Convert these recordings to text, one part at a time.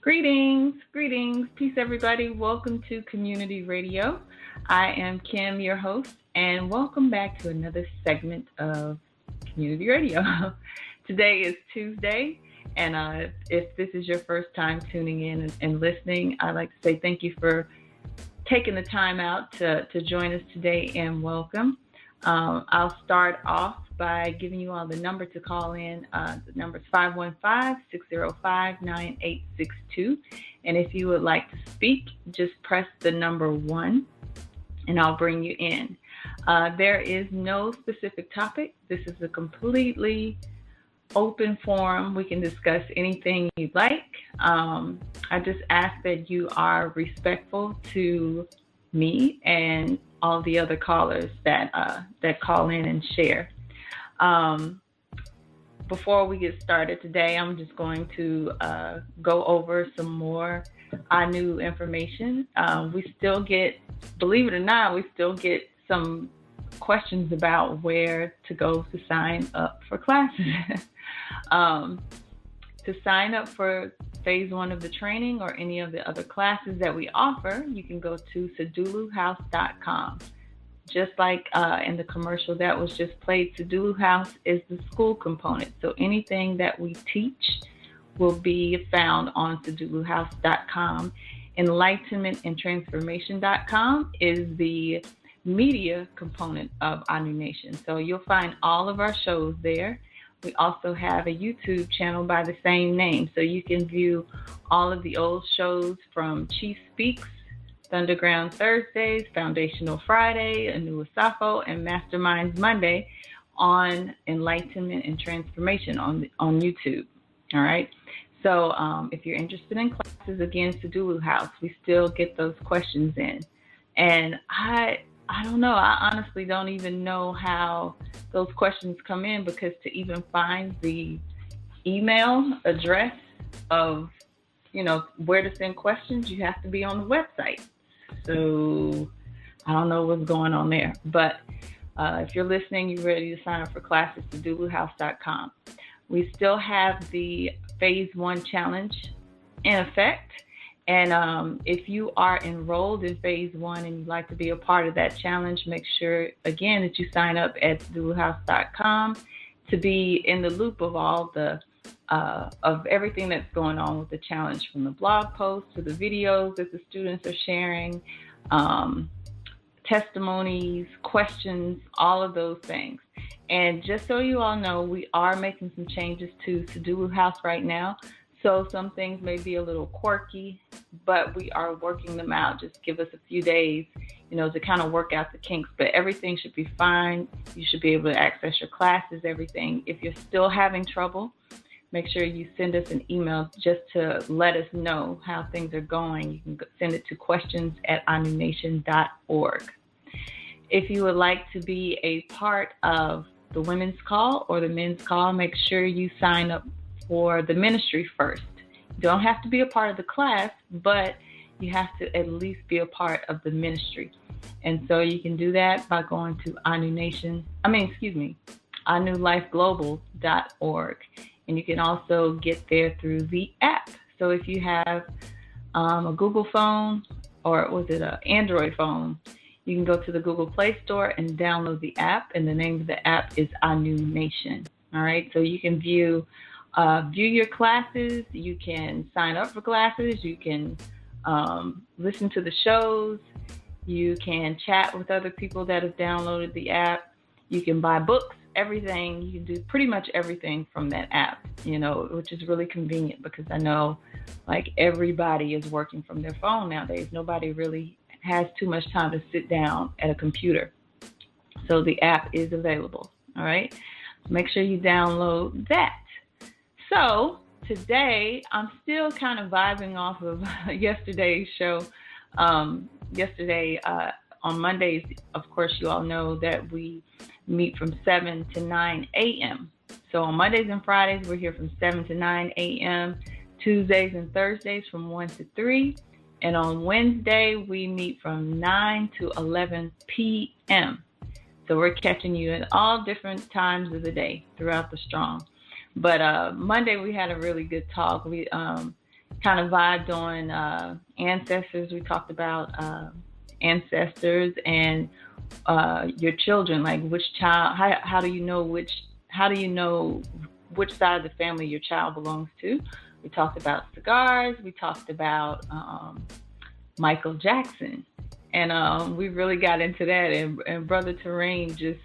Greetings, peace, everybody. Welcome to Community Radio. I am Kim, your host, and welcome back to another segment of Community Radio. Today is Tuesday, and if this is your first time tuning in and listening, I'd like to say thank you for taking the time out to join us today and welcome. I'll start off by giving you all the number to call in. The number is 515-605-9862. And if you would like to speak, just press the number 1 and I'll bring you in. There is no specific topic. This is a completely open forum. We can discuss anything you'd like. I just ask that you are respectful to me and all the other callers that call in and share. Before we get started today, I'm just going to go over some more ANU information. We still get, believe it or not, some questions about where to go to sign up for classes. To sign up for phase 1 of the training or any of the other classes that we offer, you can go to seduluhouse.com. Just like in the commercial that was just played, Sedulu House is the school component. So anything that we teach will be found on seduluhouse.com. Enlightenmentandtransformation.com is the media component of ANU Nation. So you'll find all of our shows there. We also have a YouTube channel by the same name. So you can view all of the old shows from Chief Speaks, Thunderground Thursdays, Foundational Friday, Anu Asafo, and Masterminds Monday on Enlightenment and Transformation on YouTube. All right. So if you're interested in classes, again, Sedulu House, we still get those questions in. And I don't know. I honestly don't even know how those questions come in, because to even find the email address of, where to send questions, you have to be on the website. So I don't know what's going on there. But if you're listening, you're ready to sign up for classes, seduluhouse.com. We still have the phase 1 challenge in effect. And if you are enrolled in phase 1 and you'd like to be a part of that challenge, make sure, again, that you sign up at seduluhouse.com to be in the loop of all the of everything that's going on with the challenge, from the blog posts to the videos that the students are sharing, testimonies, questions, all of those things. And just so you all know, we are making some changes to Sedulu House right now. So some things may be a little quirky, but we are working them out. Just give us a few days, to kind of work out the kinks. But everything should be fine. You should be able to access your classes, everything. If you're still having trouble, make sure you send us an email just to let us know how things are going. You can send it to questions@anunation.org. If you would like to be a part of the women's call or the men's call, make sure you sign up for the ministry first. You don't have to be a part of the class, but you have to at least be a part of the ministry. And so you can do that by going to ANULifeglobal.org. And you can also get there through the app. So if you have a Google phone, or was it an Android phone, you can go to the Google Play Store and download the app. And the name of the app is ANU Nation. All right. So you can view your classes. You can sign up for classes. You can listen to the shows. You can chat with other people that have downloaded the app. You can buy books, everything. You can do pretty much everything from that app, which is really convenient, because I know like everybody is working from their phone nowadays. Nobody really has too much time to sit down at a computer. So the app is available. All right. Make sure you download that. So today, I'm still kind of vibing off of yesterday's show. Yesterday, on Mondays, of course, you all know that we meet from 7 to 9 a.m. So on Mondays and Fridays, we're here from 7 to 9 a.m. Tuesdays and Thursdays from 1 to 3. And on Wednesday, we meet from 9 to 11 p.m. So we're catching you at all different times of the day throughout the strong. But Monday, we had a really good talk. kind of vibed on ancestors. We talked about ancestors and your children, like which child, how do you know which side of the family your child belongs to. We talked about cigars. We talked about Michael Jackson. And we really got into that, and Brother Terrain just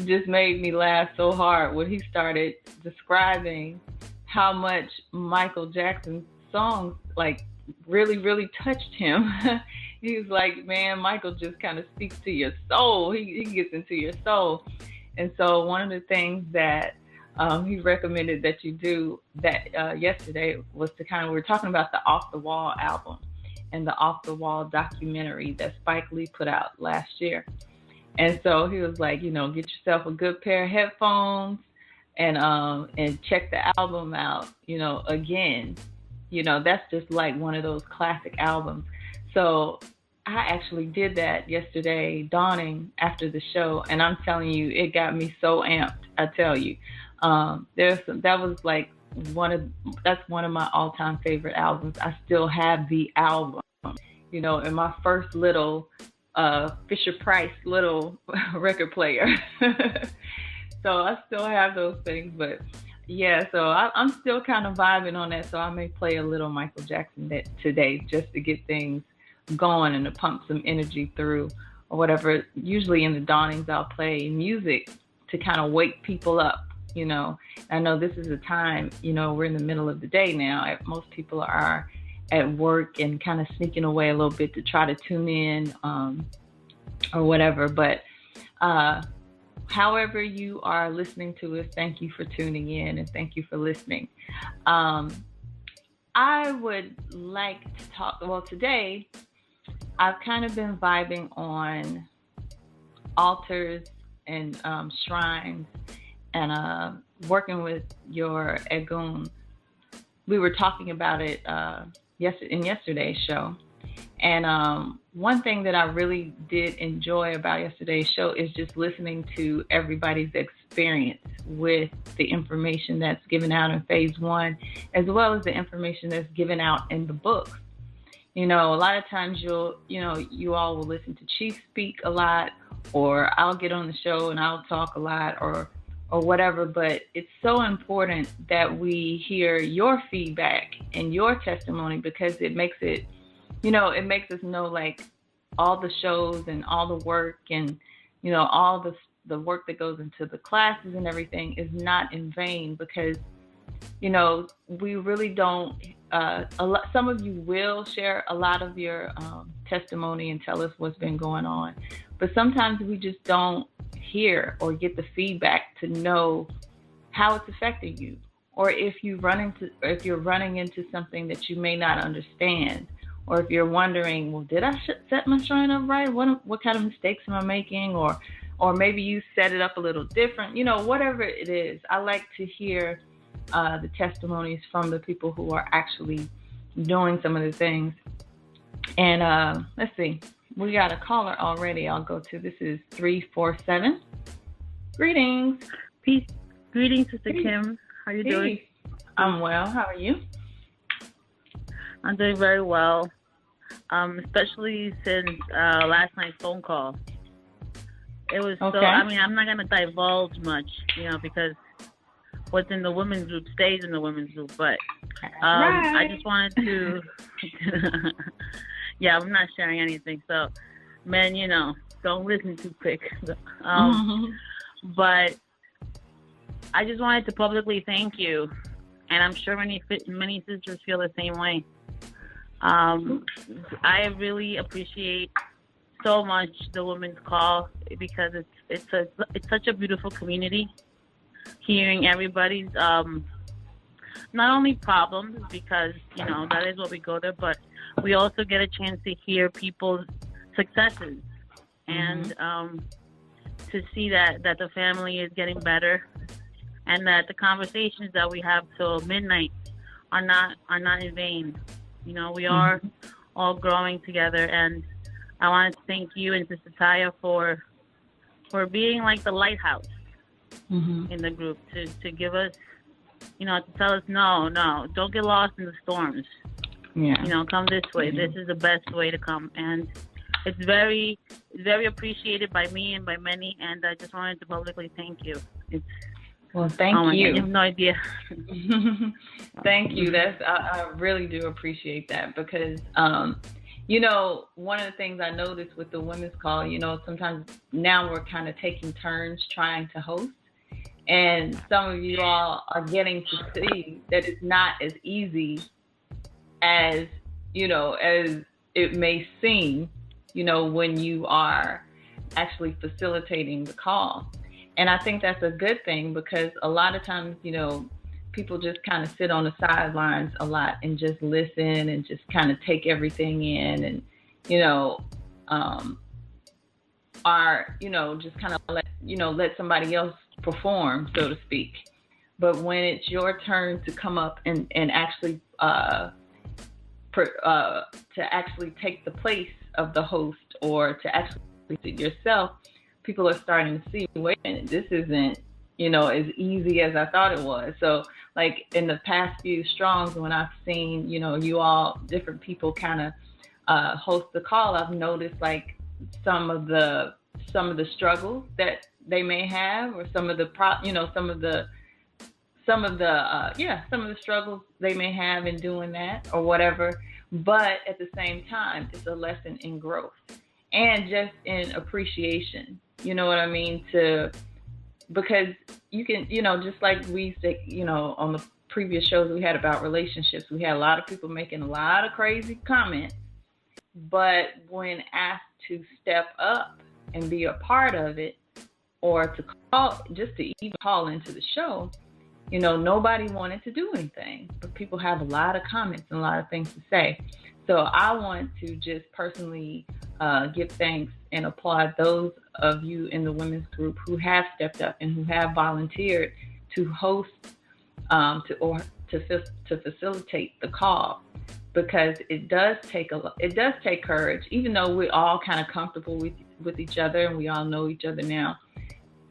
just made me laugh so hard when he started describing how much Michael Jackson's songs like really, really touched him. He was like, man, Michael just kind of speaks to your soul. He gets into your soul. And so one of the things that he recommended that you do that yesterday was to kind of, we were talking about the Off the Wall album and the Off the Wall documentary that Spike Lee put out last year. And so he was like, get yourself a good pair of headphones and check the album out, again. That's just like one of those classic albums. So I actually did that yesterday, dawning after the show, and I'm telling you, it got me so amped. I tell you, that was like that's one of my all-time favorite albums. I still have the album, in my first little Fisher Price little record player. So I still have those things, but yeah, so I'm still kind of vibing on that. So I may play a little Michael Jackson today just to get things going and to pump some energy through or whatever. Usually in the dawnings, I'll play music to kind of wake people up. I know this is a time, we're in the middle of the day now. Most people are at work and kind of sneaking away a little bit to try to tune in or whatever. But however you are listening to us, thank you for tuning in and thank you for listening. I would like to talk, today I've kind of been vibing on altars and shrines and working with your Egun. We were talking about it in yesterday's show. And one thing that I really did enjoy about yesterday's show is just listening to everybody's experience with the information that's given out in phase 1, as well as the information that's given out in the books. A lot of times you all will listen to Chief speak a lot, or I'll get on the show and I'll talk a lot or whatever, but it's so important that we hear your feedback and your testimony, because it makes it, it makes us know like all the shows and all the work and, all the work that goes into the classes and everything is not in vain, because, we really don't, some of you will share a lot of your testimony and tell us what's been going on, but sometimes we just don't hear or get the feedback to know how it's affecting you, or if you're running into something that you may not understand, or if you're wondering, well, did I set my shrine up right? What kind of mistakes am I making? Or maybe you set it up a little different. Whatever it is, I like to hear the testimonies from the people who are actually doing some of the things. And let's see. We got a caller already. I'll go to, this is 347. Greetings. Peace. Greetings, Sister Kim. How you doing? I'm well. How are you? I'm doing very well, especially since last night's phone call. It was okay. I'm not going to divulge much, because what's in the women's group stays in the women's group. But right. I just wanted to... Yeah, I'm not sharing anything. So, men, don't listen too quick. But I just wanted to publicly thank you. And I'm sure many sisters feel the same way. I really appreciate so much the women's call, because it's such a beautiful community. Hearing everybody's not only problems, because that is what we go there, but we also get a chance to hear people's successes and to see that the family is getting better, and that the conversations that we have till midnight are not in vain. We are all growing together, and I wanted to thank you and Sister Taya for being like the lighthouse in the group, to give us, to tell us, no, don't get lost in the storms. Yeah. Come this way. This is the best way to come. And it's very appreciated by me and by many. And I just wanted to publicly thank you. Well, thank you. God, you have no idea. Thank you. I really do appreciate that because, one of the things I noticed with the women's call, sometimes now we're kind of taking turns trying to host. And some of you all are getting to see that it's not as easy as, as it may seem, when you are actually facilitating the call. And I think that's a good thing because a lot of times, people just kind of sit on the sidelines a lot and just listen and just kind of take everything in and, are, just kind of let somebody else perform, so to speak. But when it's your turn to come up and actually to actually take the place of the host or to actually it yourself, people are starting to see, wait a minute, this isn't, as easy as I thought it was. So like in the past few strongs, when I've seen, you all, different people kind of host the call, I've noticed like some of the struggles that they may have, or some of the struggles they may have in doing that or whatever. But at the same time, it's a lesson in growth and just in appreciation. You know what I mean? Because you can, just like we said, on the previous shows we had about relationships, we had a lot of people making a lot of crazy comments, but when asked to step up and be a part of it, or to even call into the show, nobody wanted to do anything, but people have a lot of comments and a lot of things to say. So I want to just personally give thanks and applaud those of you in the women's group who have stepped up and who have volunteered to host to facilitate the call, because it does take courage. Even though we're all kind of comfortable with each other and we all know each other now,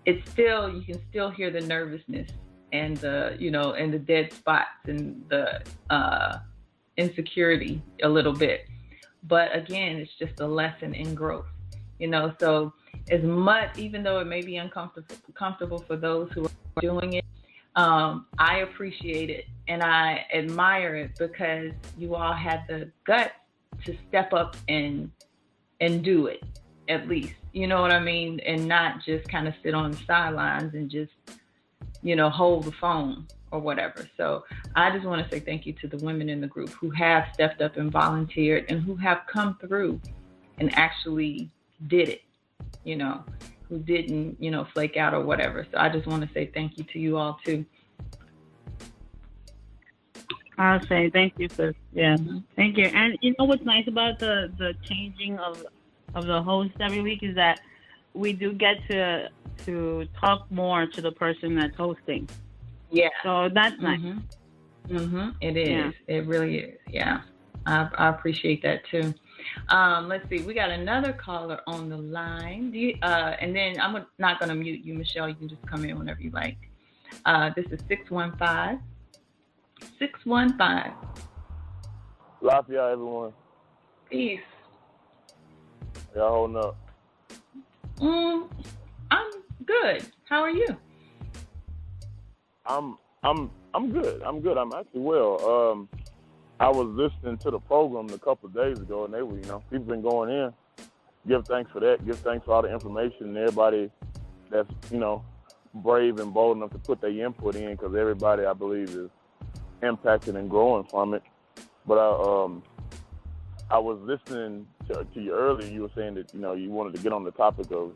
it's still, you can still hear the nervousness and the and the dead spots and the insecurity a little bit. But again, it's just a lesson in growth, so as much, even though it may be uncomfortable for those who are doing it, I appreciate it and I admire it because you all had the guts to step up and do it, at least, you know what I mean? And not just kind of sit on the sidelines and just, hold the phone or whatever. So I just want to say thank you to the women in the group who have stepped up and volunteered and who have come through and actually did it, who didn't, flake out or whatever. So I just want to say thank you to you all too. I'll say thank you, sis. Yeah, thank you. And what's nice about the changing of the host every week is that we do get to talk more to the person that's hosting. Yeah. So that's nice. It is. Yeah. It really is. Yeah. I appreciate that too. Let's see. We got another caller on the line. And then I'm not going to mute you, Michelle. You can just come in whenever you like. This is 615. 615. Lafayette, everyone. Peace. Y'all holding up? I'm good. How are you? I'm good. I'm good. I'm actually well. I was listening to the program a couple of days ago, and they were, people been going in. Give thanks for that. Give thanks for all the information and everybody that's, brave and bold enough to put their input in, because everybody, I believe, is impacted and growing from it. But I was listening to you earlier. You were saying that, you wanted to get on the topic of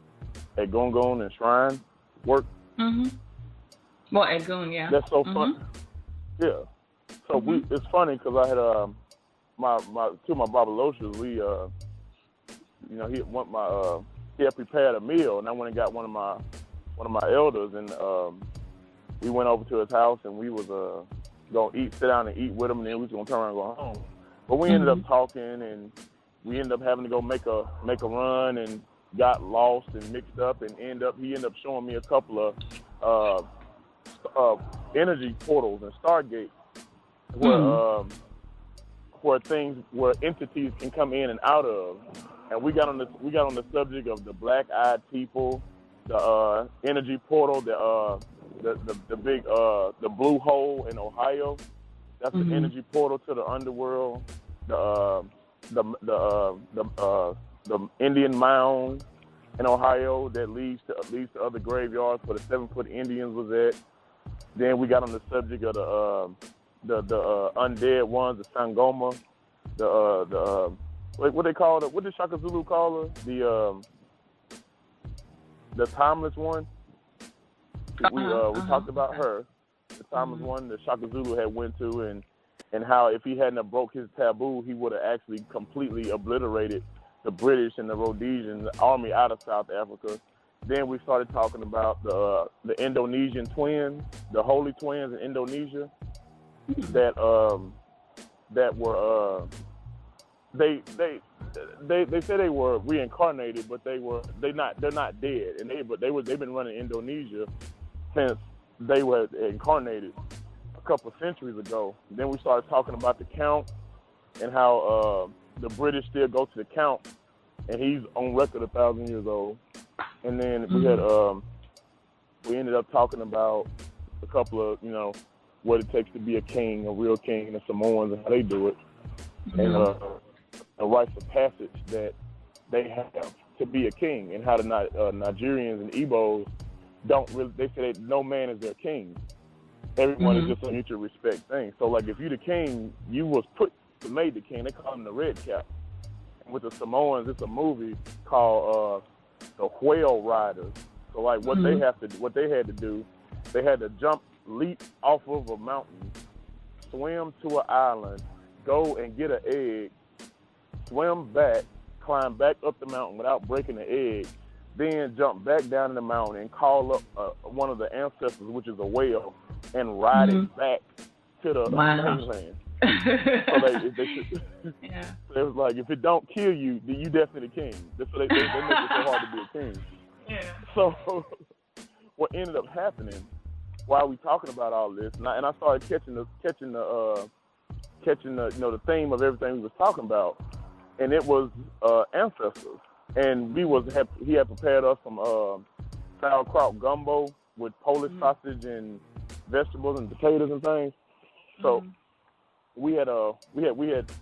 Egungun and shrine work. Well, Egun, yeah. That's so fun. Yeah. So it's funny because I had my two of my Babaloshas. We he had prepared a meal, and I went and got one of my elders, and we went over to his house, and we was gonna sit down and eat with him, and then we was gonna turn around and go home. But we ended up talking, and we ended up having to go make a run, and got lost and mixed up, and he ended up showing me a couple of energy portals and stargates where entities can come in and out of. And we got on the subject of the black-eyed people, the energy portal, the big the blue hole in Ohio. That's the energy portal to the underworld. The Indian mound in Ohio that leads to other graveyards where the 7-foot Indians was at. Then we got on the subject of the undead ones, the Sangoma, what they call it? What did Shaka Zulu call her? The timeless one. We talked about her, the timeless one that Shaka Zulu had went to, and how if he hadn't have broke his taboo, he would have actually completely obliterated the British and the Rhodesian army out of South Africa. Then we started talking about the Indonesian twins, the holy twins in Indonesia, that were they said they were reincarnated, but they're not dead, and they've been running Indonesia since they were incarnated a couple of centuries ago. Then we started talking about the Count and how the British still go to the Count, and he's on record 1,000 years old. And then we ended up talking about a couple of what it takes to be a king, a real king, and the Samoans and how they do it, and a rites of passage that they have to be a king, and how the Nigerians and Igbos don't really. They say that no man is their king. Everyone is just a mutual respect thing. So like if you the king, you was made the king. They call him the Red Cap. And with the Samoans, it's a movie called The Whale Riders. So like what they had to do, they had to leap off of a mountain, swim to an island, go and get an egg, swim back, climb back up the mountain without breaking the egg, then jump back down in the mountain and call up one of the ancestors, which is a whale, and ride it back to the mainland. So it was like, if it don't kill you, then you definitely the king. So they make it so hard to be a king. Yeah. So what ended up happening while we talking about all this, and I started catching the the theme of everything we was talking about, and it was ancestors. And he had prepared us some sauerkraut gumbo with Polish sausage and vegetables and potatoes and things. So we had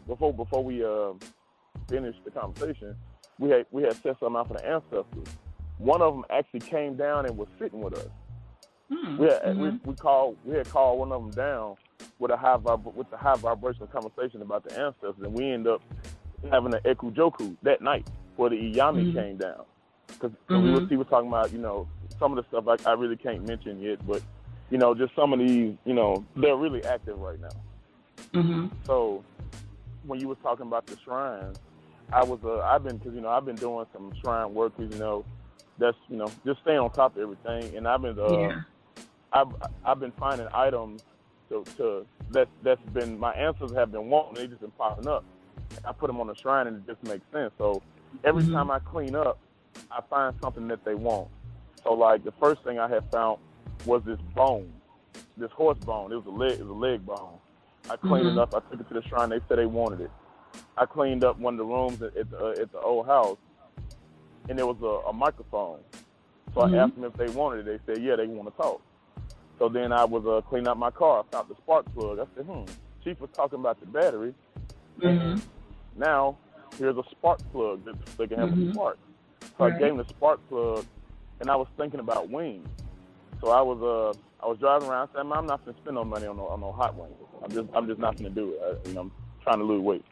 before we finished the conversation, we had set something out for the ancestors. One of them actually came down and was sitting with us. We had called one of them down with the high vibrational conversation about the ancestors, and we ended up having an ekujoku that night where the Iyami came down. Because he was talking about some of the stuff I really can't mention yet, but just some of these they're really active right now. So when you was talking about the shrines, I've been doing some shrine work, that's just staying on top of everything, and I've been finding items that's been my ancestors have been wanting. They just been popping up. I put them on the shrine, and it just makes sense. So every time I clean up, I find something that they want. So like the first thing I had found was this bone, this horse bone. It was a leg bone. I cleaned it up. I took it to the shrine. They said they wanted it. I cleaned up one of the rooms at the old house, and there was a microphone. So I asked them if they wanted it. They said, yeah, they want to talk. So then I was cleaning up my car. I found the spark plug. I said, Chief was talking about the battery. Now here's a spark plug that they can have a spark. So I gave him the spark plug, and I was thinking about wings. So I was driving around. I said, I'm not going to spend no money on no hot wings. I'm just not going to do it. I'm trying to lose weight.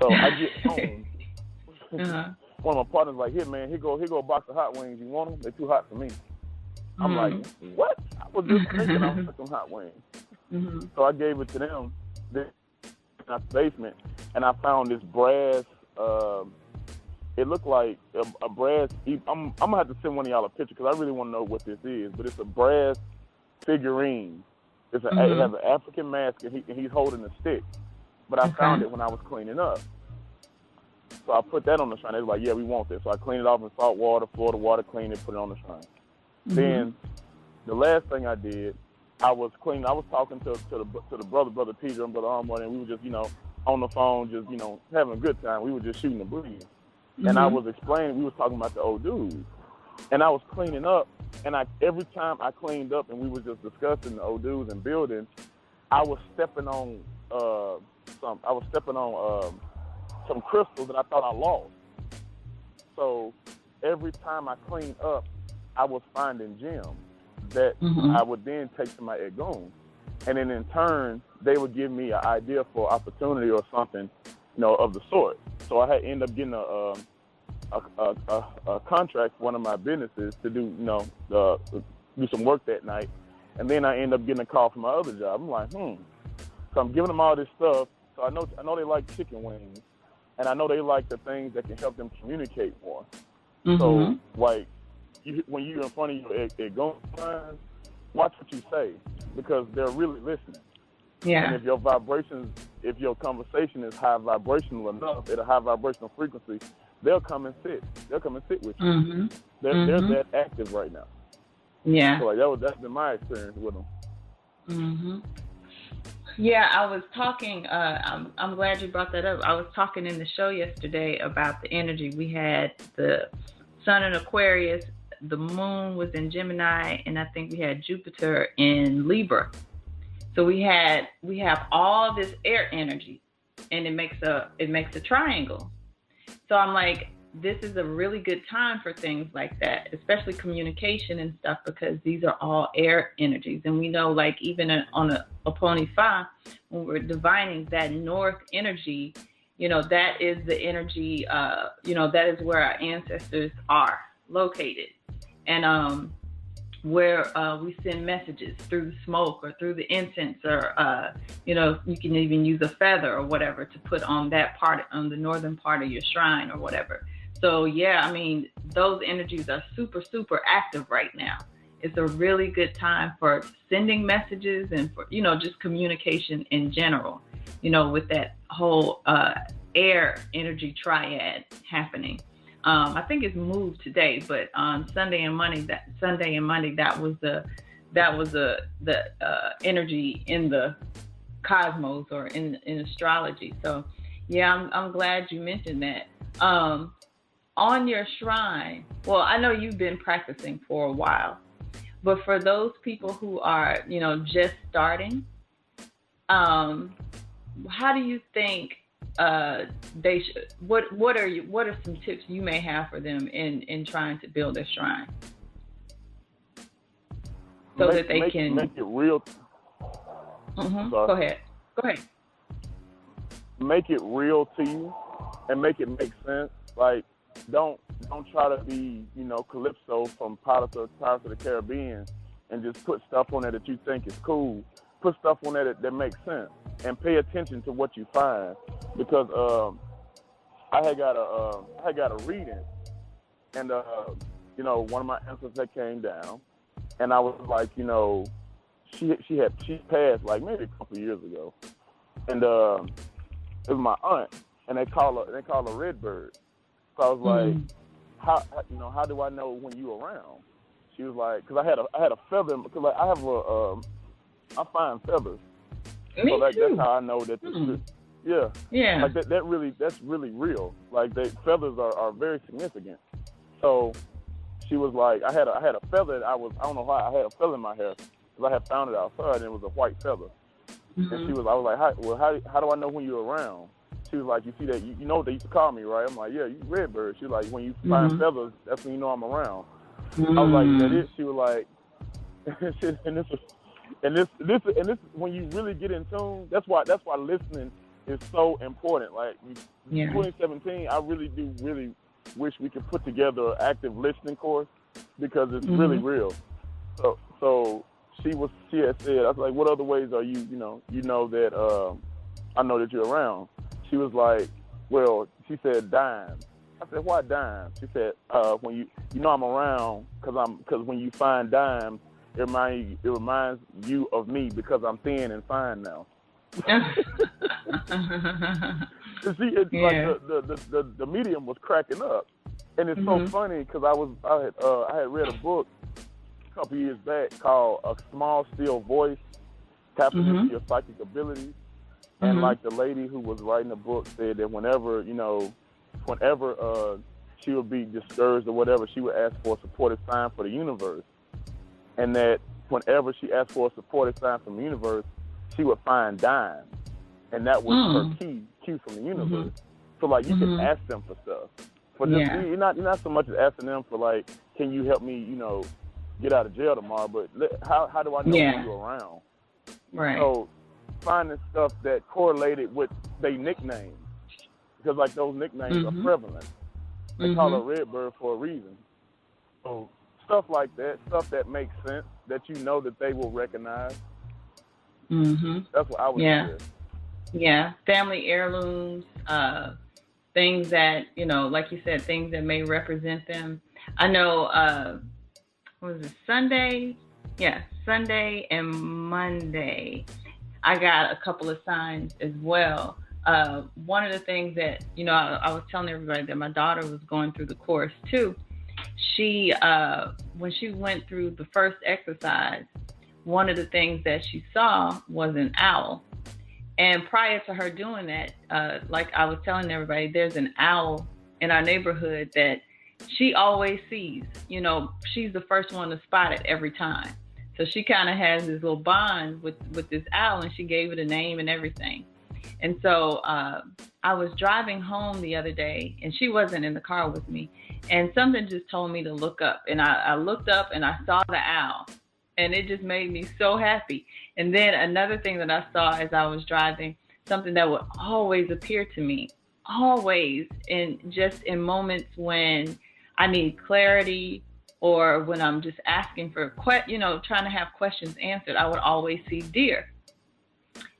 So I get home. One of my partners like, here go a box of hot wings. You want them? They're too hot for me. I'm like, what? I was just thinking I was some hot wings. So I gave it to them in my basement, and I found this brass. It looked like a brass. I'm gonna have to send one of y'all a picture because I really want to know what this is. But it's a brass figurine. It has an African mask, and he's holding a stick. But I found it when I was cleaning up. So I put that on the shrine. They were like, yeah, we want this. So I cleaned it off in salt water, Florida water, cleaned it, put it on the shrine. Then the last thing I did I was cleaning. I was talking to the brother Peter and brother Armand, and we were just on the phone, just having a good time. We were just shooting the breeze, and I was explaining. We was talking about the old dudes, and I was cleaning up, and every time I cleaned up, and we were just discussing the old dudes and building, I was stepping on some crystals that I thought I lost. So every time I cleaned up, I was finding gems that I would then take to my Egun. And then in turn, they would give me an idea for opportunity or something, of the sort. So I had ended up getting a contract for one of my businesses to do, do some work that night. And then I ended up getting a call from my other job. I'm like, So I'm giving them all this stuff. So I know they like chicken wings, and I know they like the things that can help them communicate more. So like, when you're in front of your Egun lines, watch what you say, because they're really listening. Yeah. And if your conversation is high vibrational enough, at a high vibrational frequency, they'll come and sit. They'll come and sit with you. They're that active right now. Yeah. So like that's been my experience with them. Yeah, I was talking. I'm glad you brought that up. I was talking in the show yesterday about the energy. We had the Sun in Aquarius, the Moon was in Gemini, and I think we had Jupiter in Libra. So we have all this air energy, and it makes a triangle. So I'm like, this is a really good time for things like that, especially communication and stuff, because these are all air energies. And we know, like, even on a Oponi Fa, when we're divining that north energy, that is the energy, that is where our ancestors are located. And where we send messages through smoke or through the incense, or, you can even use a feather or whatever to put on that part, on the northern part of your shrine or whatever. So, yeah, I mean, those energies are super, super active right now. It's a really good time for sending messages and for, just communication in general, with that whole air energy triad happening. I think it's moved today, but on Sunday and Monday, that was the energy in the cosmos or in astrology. So, yeah, I'm glad you mentioned that. On your shrine, well, I know you've been practicing for a while, but for those people who are, just starting, how do you think they should? What are some tips you may have for them in trying to build a shrine, so that they can make it real? Go ahead. Make it real to you, and make it make sense. Like, don't try to be, Calypso from Pirates of the Caribbean and just put stuff on there that you think is cool. Put stuff on there that makes sense, and pay attention to what you find. Because I had got a reading, and one of my ancestors that came down, and I was like, she passed like maybe a couple of years ago, and it was my aunt, and they call her Redbird. So I was like, how do I know when you around? She was like, because I had a feather, because like I find feathers. Me so too. That's how I know that. Yeah. Like that's really real. Like feathers are very significant. So she was like, I had a feather. I don't know why I had a feather in my hair, because I had found it outside and it was a white feather. And I was like, how do I know when you're around? She was like, you see that, you know what they used to call me, right? I'm like, yeah, you Redbird. She was like, when you find feathers, that's when you know I'm around. I was like, is that it? She was like, and this when you really get in tune, that's why listening is so important. Like, 2017, I really wish we could put together an active listening course, because it's really real. So she had said, I was like, what other ways are you that I know that you're around? She was like, well, she said dimes. I said, why dimes? She said, when you know I'm around, because when you find dimes, it reminds you of me, because I'm thin and fine now. See, it's like the medium was cracking up, and it's so funny, because I had read a book. couple years back called A Small Still Voice, Tapping into Your Psychic Abilities. And like the lady who was writing the book said that whenever she would be discouraged or whatever, she would ask for a supportive sign for the universe. And that whenever she asked for a supportive sign from the universe, she would find dimes. And that was her cue from the universe. So like you can ask them for stuff. For just, you're not so much as asking them for like, can you help me, get out of jail tomorrow, but how do I know when you're around? Right. So finding stuff that correlated with their nicknames, because like those nicknames are prevalent. They call her Redbird for a reason. So stuff like that, stuff that makes sense, that you know that they will recognize. That's what I would do. Yeah, family heirlooms, things that, like you said, things that may represent them. I know, what was it, Sunday? Yeah, Sunday and Monday, I got a couple of signs as well. One of the things that, I was telling everybody that my daughter was going through the course too. She, when she went through the first exercise, one of the things that she saw was an owl. And prior to her doing that, like I was telling everybody, there's an owl in our neighborhood that she always sees. She's the first one to spot it every time. So she kind of has this little bond with this owl, and she gave it a name and everything. And so I was driving home the other day, and she wasn't in the car with me, and something just told me to look up. And I looked up, and I saw the owl, and it just made me so happy. And then another thing that I saw as I was driving, something that would always appear to me, always, and just in moments when I need clarity or when I'm just asking for, trying to have questions answered, I would always see deer.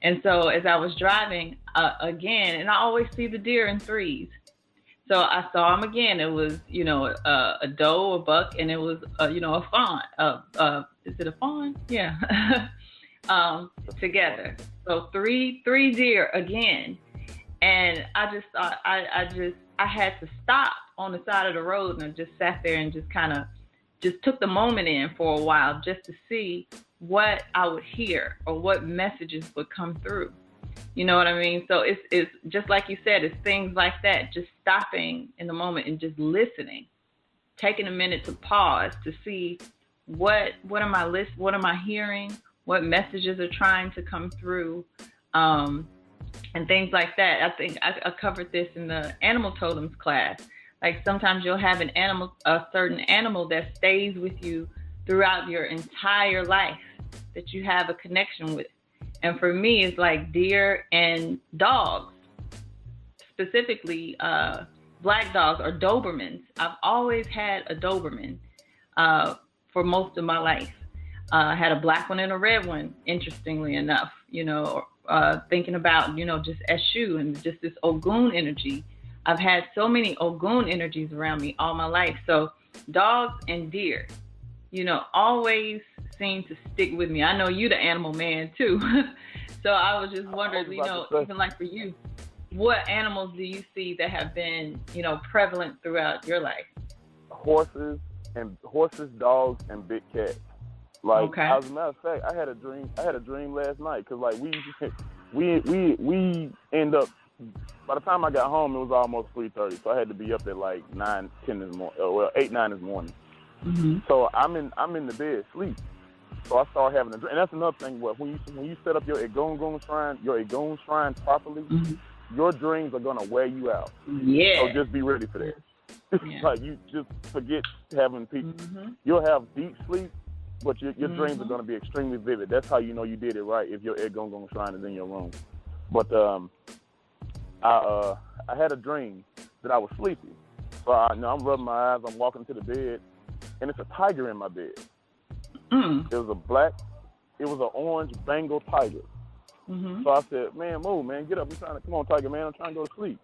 And so as I was driving again, and I always see the deer in threes. So I saw him again. It was, a doe, a buck, and it was, a fawn. Is it a fawn? Yeah. Together. So three deer again. And I just thought, I had to stop on the side of the road, and I just sat there and just kind of just took the moment in for a while just to see what I would hear or what messages would come through. You know what I mean? So it's just like you said, it's things like that, just stopping in the moment and just listening, taking a minute to pause to see what am I hearing, what messages are trying to come through, and things like that. I think I covered this in the animal totems class. Like sometimes you'll have a certain animal that stays with you throughout your entire life that you have a connection with. And for me, it's like deer and dogs, specifically black dogs or Dobermans. I've always had a Doberman for most of my life. I had a black one and a red one, interestingly enough, thinking about, just Eshu and just this Ogun energy. I've had so many Ogun energies around me all my life. So dogs and deer, always seem to stick with me. I know you the animal man too. So I was just wondering, even like for you, what animals do you see that have been, prevalent throughout your life? Horses, dogs, and big cats. Like, as a matter of fact, I had a dream last night, because like we end up, by the time I got home, it was almost 3:30, so I had to be up at like 9, 10 in the morning, 8, 9 in the morning. So I'm in the bed sleep. So I started having a dream, and that's another thing. When you set up your Egungun shrine properly, your dreams are gonna wear you out. Yeah. So just be ready for that. Like you just forget having people. You'll have deep sleep, but your dreams are gonna be extremely vivid. That's how you know you did it right, if your Egungun shrine is in your room. But I had a dream that I was sleepy. So I'm rubbing my eyes, I'm walking to the bed, and it's a tiger in my bed. It was an orange Bengal tiger. So I said, man, move, man, get up. Come on, tiger, man, I'm trying to go to sleep.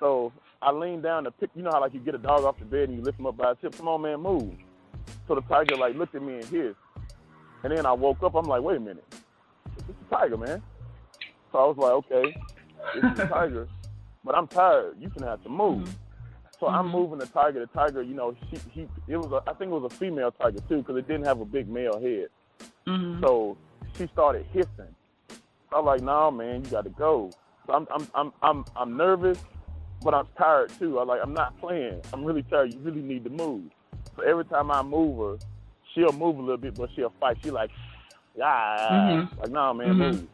So I leaned down to pick, how like you get a dog off the bed and you lift him up by his hip. Come on, man, move. So the tiger like looked at me and hissed. And then I woke up, I'm like, wait a minute. It's a tiger, man. So I was like, okay, it's a tiger, but I'm tired. You can have to move. So I'm moving the tiger. The tiger, you know, I think it was a female tiger too, because it didn't have a big male head. So she started hissing. So I'm like, nah, man, you got to go. So I'm nervous, but I'm tired too. I'm not playing. I'm really tired. You really need to move. So every time I move her, she'll move a little bit, but she'll fight. She like, like, nah, man, move.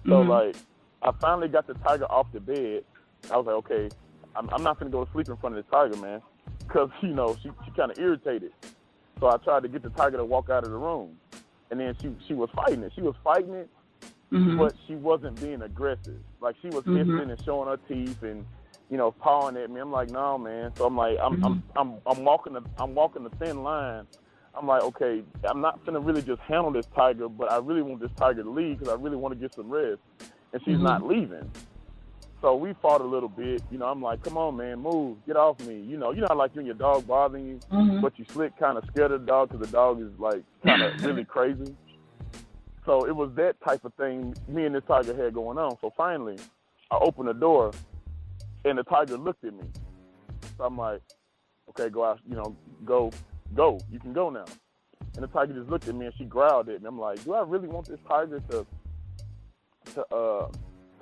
So like, I finally got the tiger off the bed. I was like, okay, I'm not gonna go to sleep in front of the tiger, man, because you know she kind of irritated. So I tried to get the tiger to walk out of the room, and then she was fighting it. She was fighting it, but she wasn't being aggressive. Like she was hissing and showing her teeth and, you know, pawing at me. I'm like, no, man. So I'm like, I'm walking the thin line. I'm like, okay, I'm not gonna really just handle this tiger, but I really want this tiger to leave because I really want to get some rest. And she's not leaving. So we fought a little bit. You know, I'm like, come on, man, move, get off me. You know how like when your dog bothering you, but you slick kind of scared of the dog because the dog is like kind of really crazy. So it was that type of thing me and this tiger had going on. So finally, I opened the door, and the tiger looked at me. So I'm like, okay, go out, you know, go, you can go now. And the tiger just looked at me and she growled at me. I'm like, do I really want this tiger to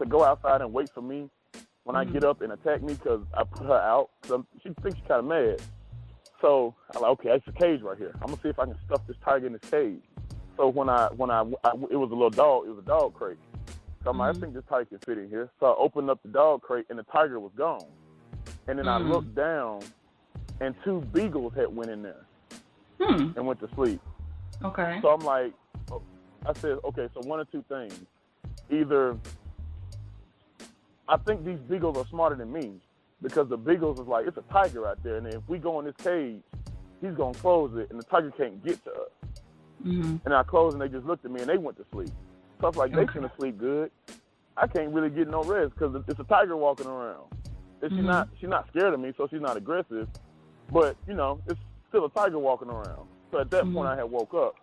go outside and wait for me when I get up and attack me because I put her out? She thinks she's kind of mad. So I'm like, okay, it's a cage right here. I'm gonna see if I can stuff this tiger in this cage. So when I it was a little dog, it was a dog crate. So I'm like, I think this tiger can fit in here. So I opened up the dog crate and the tiger was gone. And then I looked down and 2 beagles had went in there and went to sleep. Okay. So I'm like, I said, okay, so one of 2 things. Either I think these beagles are smarter than me because the beagles is like, it's a tiger out there, and if we go in this cage, he's going to close it, and the tiger can't get to us. And I closed, and they just looked at me, and they went to sleep. So I was like, they shouldn't sleep good. I can't really get no rest because it's a tiger walking around. And she's not scared of me, so she's not aggressive. But, you know, it's still a tiger walking around. So at that point, I had woke up.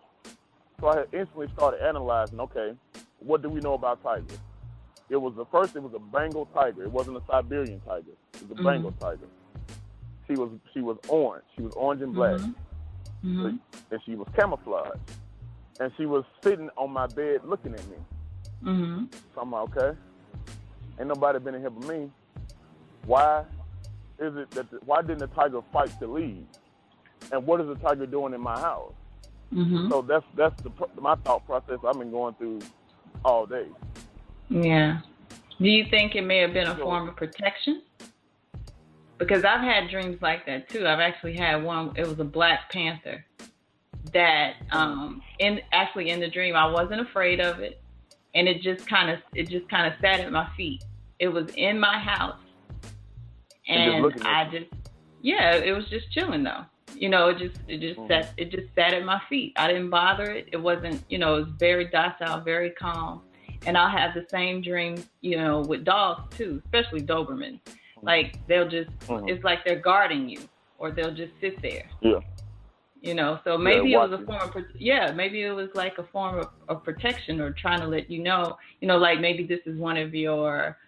So I had instantly started analyzing, okay, what do we know about tigers? It was a Bengal tiger. It wasn't a Siberian tiger. It was a Bengal tiger. She was orange. She was orange and black. And she was camouflaged. And she was sitting on my bed looking at me. So I'm like, okay, ain't nobody been in here but me. Why is it why didn't the tiger fight to leave? And what is the tiger doing in my house? So that's my thought process I've been going through all day. Yeah. Do you think it may have been a form of protection? Because I've had dreams like that too. I've actually had one. It was a black panther that in the dream I wasn't afraid of it, and it just kind of sat at my feet. It was in my house, and it was just chilling though. You know, it just sat at my feet. I didn't bother it. It wasn't, you know, it was very docile, very calm. And I'll have the same dream, you know, with dogs too, especially Dobermans. Like they'll just, it's like they're guarding you, or they'll just sit there. Yeah. You know, so maybe it was a form of, maybe it was like a form of protection, or trying to let you know, like maybe this is one of your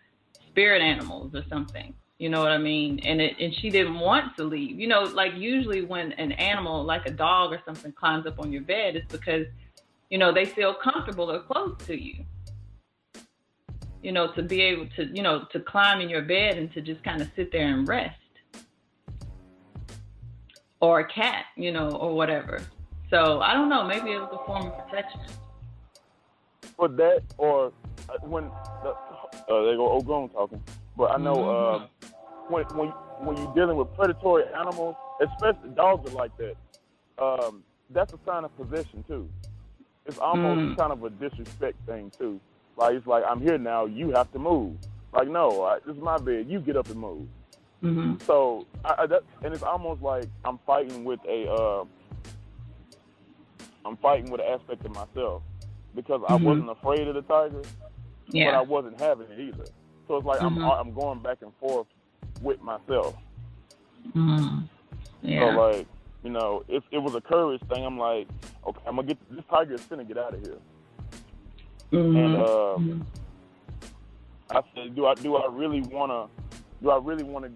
spirit animals or something. You know what I mean? And she didn't want to leave. You know, like usually when an animal like a dog or something climbs up on your bed, it's because, you know, they feel comfortable or close to you. You know, to be able to, you know, to climb in your bed and to just kind of sit there and rest. Or a cat, you know, or whatever. So I don't know. Maybe it was a form of protection. For that, or when they go grown talking. But I know when you're dealing with predatory animals, especially dogs are like that. That's a sign of possession too. It's almost kind of a disrespect thing too. Like it's like, I'm here now, you have to move. Like, no, this is my bed, you get up and move. So and it's almost like I'm fighting with an aspect of myself, because I wasn't afraid of the tiger, but I wasn't having it either. So it's like I'm going back and forth with myself. So like, you know, it was a courage thing. I'm like, okay, I'm gonna get this tiger is finna get out of here. And I said, do I really wanna do I really want to,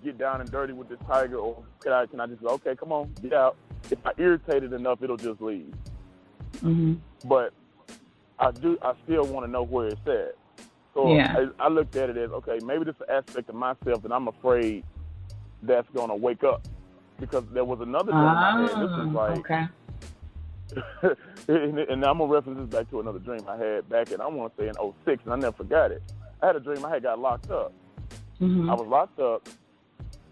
get down and dirty with this tiger, or can I just go, okay, come on, get out. If I irritate it enough, it'll just leave. Mm-hmm. But I still want to know where it's at. So I looked at it as, okay, maybe this is an aspect of myself that I'm afraid that's going to wake up. Because there was another dream I had. This was like, okay. and I'm going to reference this back to another dream I had back in, I want to say in 2006, and I never forgot it. I had a dream I had got locked up. Mm-hmm. I was locked up,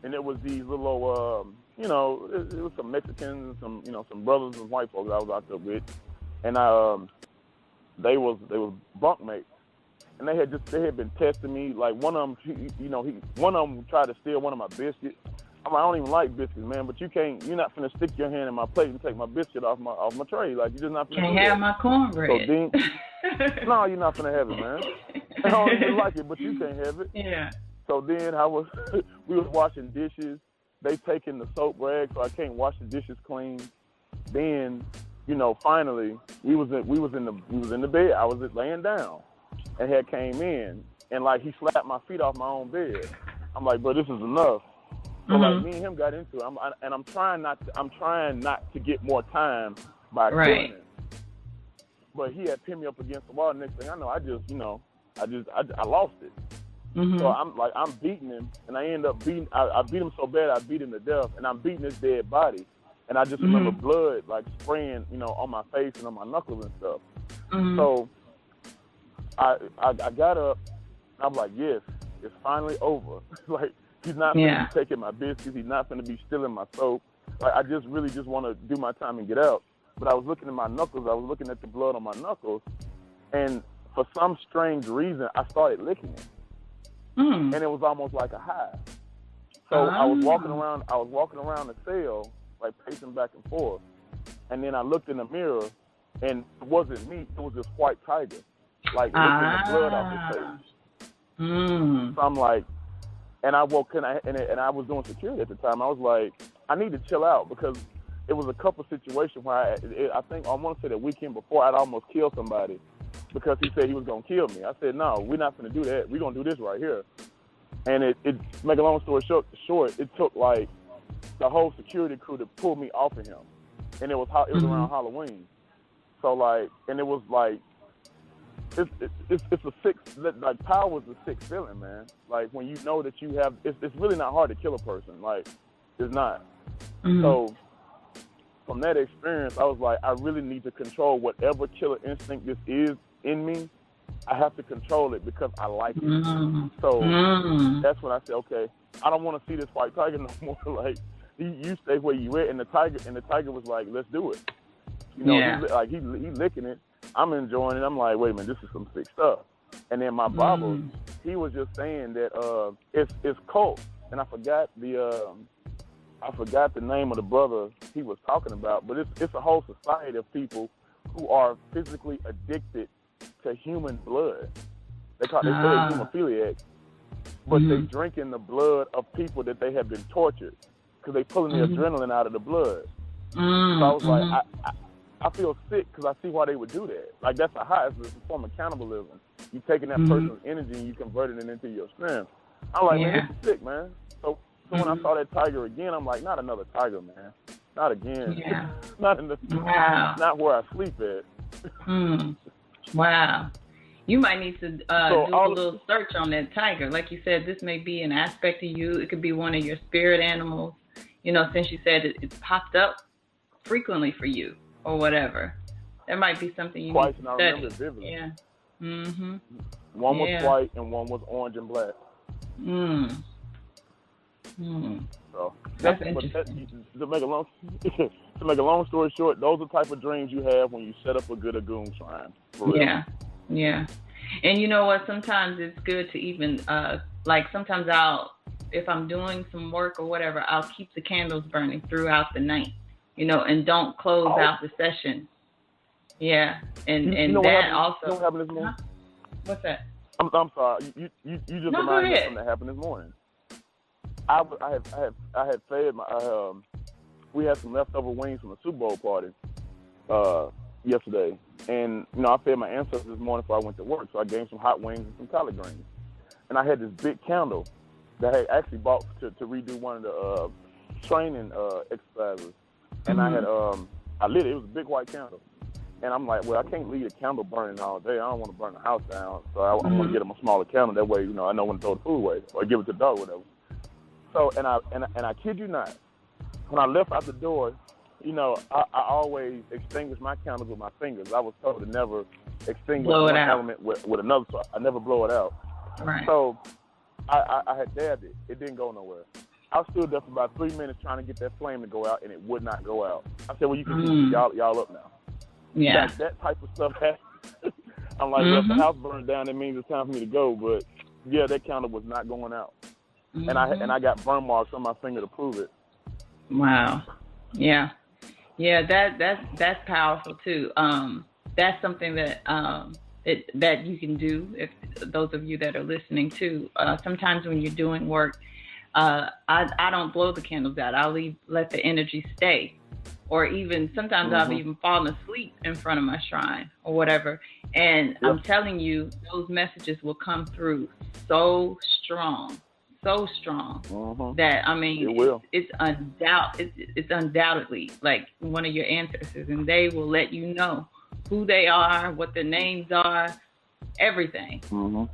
and it was these little old, it was some Mexicans, some brothers and white folks I was locked up with. And they was bunkmates. And they had been testing me. Like one of them tried to steal one of my biscuits. I'm like, I don't even like biscuits, man. But you're not finna stick your hand in my plate and take my biscuit off my tray. Like, you're just not finna. Can't have my cornbread. So then, no, you're not finna have it, man. I don't even like it, but you can't have it. Yeah. So then we was washing dishes. They taking the soap rag, so I can't wash the dishes clean. Then, finally we was in the bed. I was laying down, and he came in, and like he slapped my feet off my own bed. I'm like, bro, this is enough. So like me and him got into it, I'm trying not to get more time by killing him. But he had pinned me up against the wall. Next thing I know, I lost it. Mm-hmm. So I'm beating him, and I end up beating. I beat him so bad I beat him to death, and I'm beating his dead body. And I just remember blood like spraying, on my face and on my knuckles and stuff. Mm-hmm. So I got up, and I'm like, yes, it's finally over. Like, he's not going to be taking my biscuits. He's not going to be stealing my soap. Like, I just really just want to do my time and get out. But I was looking at my knuckles. I was looking at the blood on my knuckles. And for some strange reason, I started licking it. And it was almost like a high. So I was walking around the cell, like pacing back and forth. And then I looked in the mirror, and it wasn't me. It was this white tiger, like licking the blood off his face. So I'm like, and I woke, and I was doing security at the time. I was like, I need to chill out, because it was a couple situations where I think I want to say the weekend before I'd almost killed somebody because he said he was going to kill me. I said, no, we're not going to do that. We're going to do this right here. And it make a long story short, it took like the whole security crew to pull me off of him. And it was around Halloween. So like, and it was like, it's a sick, like power is a sick feeling, man. Like when you know that you have, it's really not hard to kill a person. Like, it's not. So from that experience, I was like, I really need to control whatever killer instinct this is in me. I have to control it because I like it. So that's when I said, okay, I don't want to see this white tiger no more. Like, you stay where you at, and the tiger was like, let's do it. He's licking it. I'm enjoying it. I'm like, wait a minute, this is some sick stuff. And then my Bible, he was just saying that it's cult, and I forgot the name of the brother he was talking about, but it's a whole society of people who are physically addicted to human blood. They say hemophiliacs, but they drinking the blood of people that they have been tortured because they pulling the adrenaline out of the blood. So I was like, I feel sick because I see why they would do that. Like, that's a high. It's a form of cannibalism. You taking that person's energy and you converting it into your strength. I'm like, man, this is sick, man. So when I saw that tiger again, I'm like, not another tiger, man. Not again. Yeah. Not where I sleep at. Wow. You might need to do a little search on that tiger. Like you said, this may be an aspect of you. It could be one of your spirit animals. Since you said it's popped up frequently for you or whatever. That might be something you Twice, need to and I study. remember it vividly. Yeah. One was white and one was orange and black. So that's interesting. To make a long story short, those are the type of dreams you have when you set up a good Ogun shrine. Yeah. And you know what? Sometimes it's good to even sometimes if I'm doing some work or whatever, I'll keep the candles burning throughout the night, and don't close out the session. Yeah, and that also. You know what happened this morning? What's that? I'm sorry. You just reminded me of something that happened this morning. I had fed we had some leftover wings from the Super Bowl party yesterday, and I fed my ancestors this morning before I went to work. So I gave them some hot wings and some collard greens, and I had this big candle, that had actually bought to redo one of the training exercises, and I had I lit it. It was a big white candle, and I'm like, well, I can't leave a candle burning all day. I don't want to burn the house down, so I'm gonna get them a smaller candle. That way, I know when to throw the food away or give it to the dog, whatever. So, and I kid you not, when I left out the door, I always extinguish my candles with my fingers. I was told to never extinguish one element with another, so I never blow it out. Right. So I had dabbed it. It didn't go nowhere. I stood there for about 3 minutes trying to get that flame to go out, and it would not go out. I said, well, you can keep y'all up now. Yeah. That type of stuff happens. I'm like, well, if the house burned down, it means it's time for me to go. But, yeah, that candle was not going out. And I got burn marks on my finger to prove it. Wow. Yeah. Yeah, that's powerful, too. That's something that that you can do, if those of you that are listening, too. Sometimes when you're doing work, I don't blow the candles out. I'll let the energy stay. Or even sometimes I've even fallen asleep in front of my shrine or whatever. And I'm telling you, those messages will come through so strong that, I mean, it will. It's undoubtedly like one of your ancestors, and they will let you know who they are, what their names are, everything. And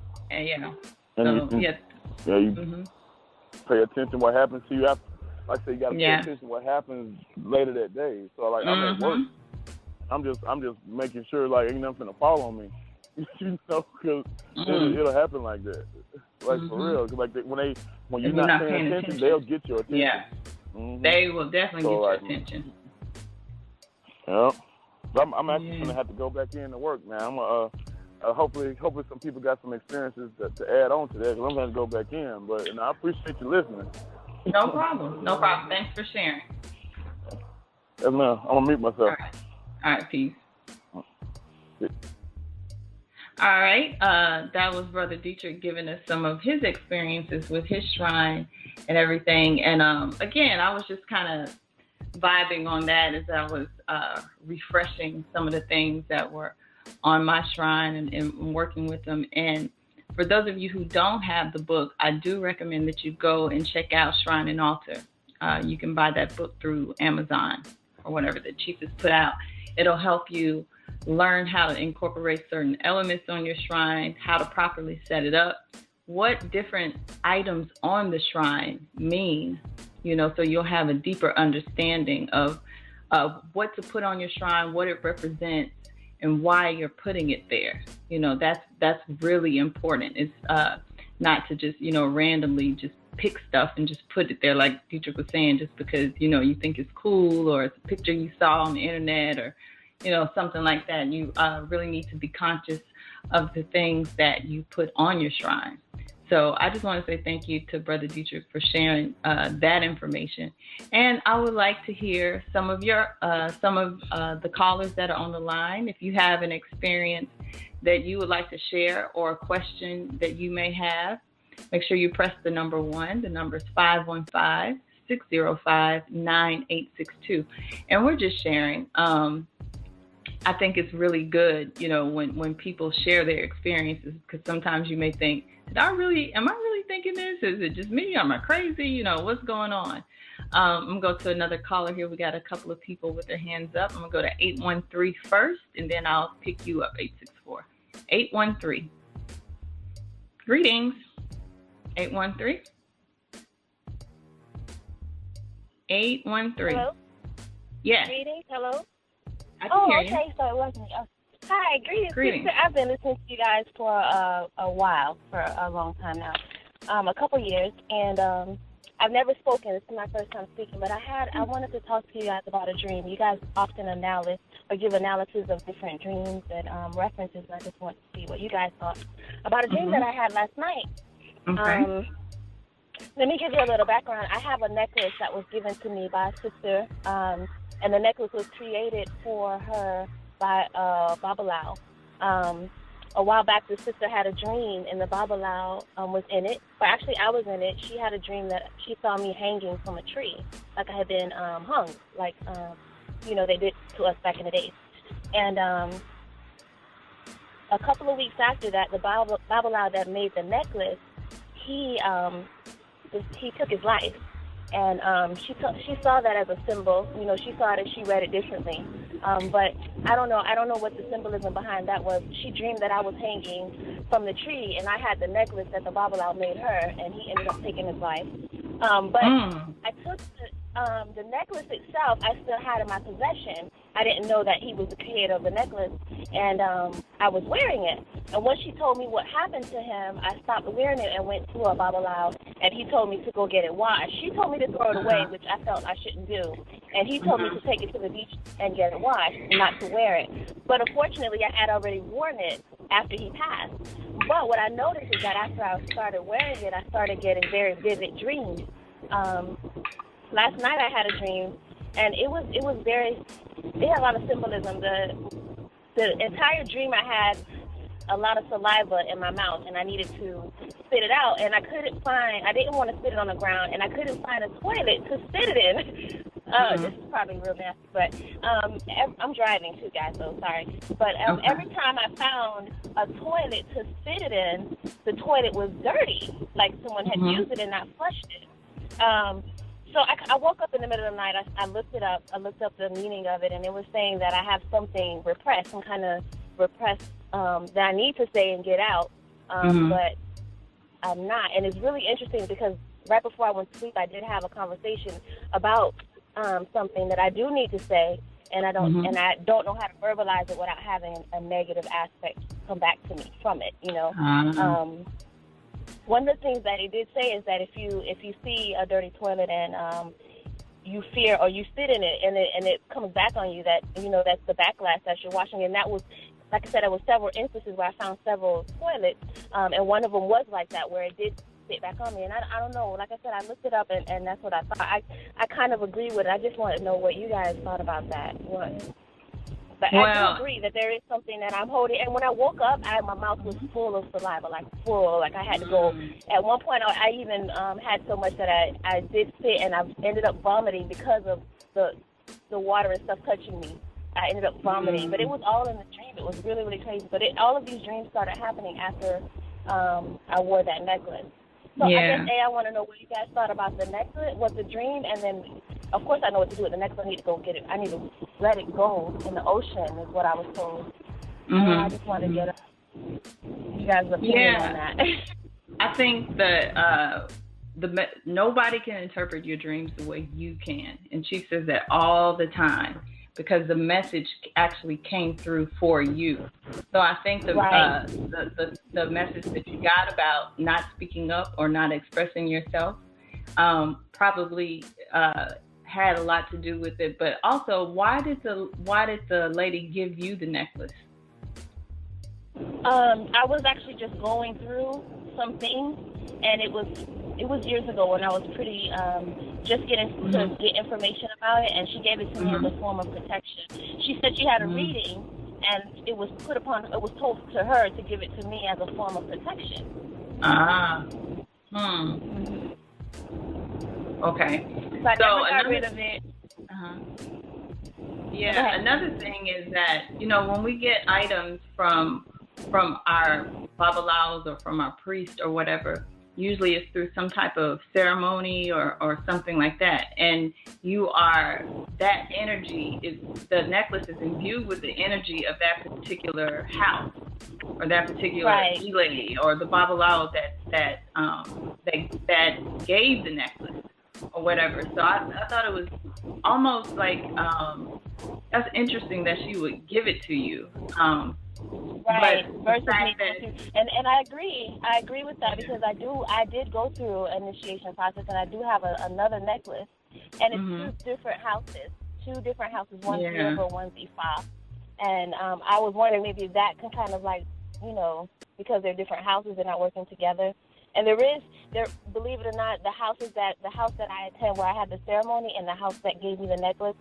you pay attention what happens to you after. Like I said, you got to pay attention to what happens later that day. So, like, I'm at work. I'm just making sure, like, ain't nothing to fall on me. Because it'll happen like that. Like, for real. Cause, like, when you're not paying attention, they'll get your attention. Yeah. They will definitely get your attention. Yeah. So I'm actually going to have to go back in to work, man. I'm hopefully some people got some experiences to add on to that, because I'm going to go back in. But I appreciate you listening. No problem. Thanks for sharing. Yes, ma'am. I'm going to mute myself. All right, peace. All right. That was Brother Dietrich giving us some of his experiences with his shrine and everything. And again, I was just kind of vibing on that as I was refreshing some of the things that were on my shrine and working with them. And for those of you who don't have the book, I do recommend that you go and check out Shrine and Altar. You can buy that book through Amazon or whatever the Chief has put out. It'll help you learn how to incorporate certain elements on your shrine, how to properly set it up, what different items on the shrine mean, so you'll have a deeper understanding of what to put on your shrine, what it represents, and why you're putting it there. That's really important. It's not to just, randomly just pick stuff and just put it there, like Dietrich was saying, just because, you think it's cool, or it's a picture you saw on the internet, or, something like that. You really need to be conscious of the things that you put on your shrine. So I just want to say thank you to Brother Dietrich for sharing that information. And I would like to hear some of the callers that are on the line. If you have an experience that you would like to share, or a question that you may have, make sure you press the number 1. The number is 515-605-9862. And we're just sharing. I think it's really good, when people share their experiences, because sometimes you may think, am I really thinking this? Is it just me? Am I crazy? What's going on? I'm going to go to another caller here. We got a couple of people with their hands up. I'm going to go to 813 first, and then I'll pick you up, 864. 813. Greetings. 813. 813. Hello? Yes. Greetings. Hello? I can hear you. Okay, so it wasn't me. Hi, greetings. Sister. I've been listening to you guys for a while, for a long time now, a couple years, and I've never spoken. This is my first time speaking, but I wanted to talk to you guys about a dream. You guys often give analysis of different dreams and references, and I just want to see what you guys thought about a dream that I had last night. Okay. Let me give you a little background. I have a necklace that was given to me by a sister, and the necklace was created for her by Babalawo. A while back, the sister had a dream, and the Babalawo was in it. But actually, I was in it. She had a dream that she saw me hanging from a tree, like I had been hung, like, they did to us back in the days. And a couple of weeks after that, the Babalawo that made the necklace, he he took his life. And she saw that as a symbol. You know, she saw it and she read it differently. But I don't know what the symbolism behind that was. She dreamed that I was hanging from the tree, and I had the necklace that the Babalawo made her, and he ended up taking his life. But I took the necklace itself. I still had in my possession. I didn't know that he was the creator of the necklace, and I was wearing it. And once she told me what happened to him, I stopped wearing it and went to a Babalawo, and he told me to go get it washed. She told me to throw it away, which I felt I shouldn't do. And he told me to take it to the beach and get it washed, not to wear it. But unfortunately, I had already worn it after he passed. But what I noticed is that after I started wearing it, I started getting very vivid dreams. Last night I had a dream, and it had a lot of symbolism. The entire dream I had a lot of saliva in my mouth, and I needed to spit it out, and I didn't want to spit it on the ground, and I couldn't find a toilet to spit it in. This is probably real nasty, but I'm driving too, guys, so sorry. But every time I found a toilet to spit it in, the toilet was dirty, like someone had used it and not flushed it. So I woke up in the middle of the night. I looked it up. I looked up the meaning of it, and it was saying that I have something repressed, some kind of repressed that I need to say and get out, but I'm not. And it's really interesting because right before I went to sleep, I did have a conversation about something that I do need to say, and I don't know how to verbalize it without having a negative aspect come back to me from it. You know. One of the things that it did say is that if you see a dirty toilet and you fear or you sit in it and it comes back on you, that you know that's the backlash that you're washing. And that was, like I said, there were several instances where I found several toilets, and one of them was like that, where it did sit back on me. And I don't know, like I said, I looked it up and that's what I thought. I kind of agree with it. I just wanted to know what you guys thought about that. But I do agree that there is something that I'm holding. And when I woke up, my mouth was full of saliva, like full. Like I had to go. At one point, I even had so much that I did spit, and I ended up vomiting because of the water and stuff touching me. I ended up vomiting. But it was all in the dream. It was really, really crazy. But all of these dreams started happening after I wore that necklace. So I guess, I want to know what you guys thought about the necklace, what the dream, and then, of course, I know what to do with the necklace. I need to go get it. I need to let it go in the ocean is what I was told. I just want to get you guys' opinion on that. I think that nobody can interpret your dreams the way you can. And she says that all the time, because the message actually came through for you. So I think the message that you got about not speaking up or not expressing yourself probably had a lot to do with it. But also, why did the lady give you the necklace? I was actually just going through something, and it was years ago when I was pretty just getting to get information about it, and she gave it to me as a form of protection. She said she had a reading, and it was told to her to give it to me as a form of protection. Okay. So I never got rid of it. Yeah. Another thing is that, you know, when we get items from our babalawos or from our priest or whatever, usually it's through some type of ceremony or something like that. And that energy the necklace is imbued with the energy of that particular house or that particular lady or the babalawo that gave the necklace or whatever. So I thought it was almost like, that's interesting that she would give it to you. Right. Versus me. And I agree with that because I did go through an initiation process, and I do have another necklace, and it's two different houses, one's Yoruba, one's Ifa. And I was wondering maybe that can kind of like, you know, because they're different houses, they're not working together. And believe it or not, the house that I attend where I had the ceremony and the house that gave me the necklace,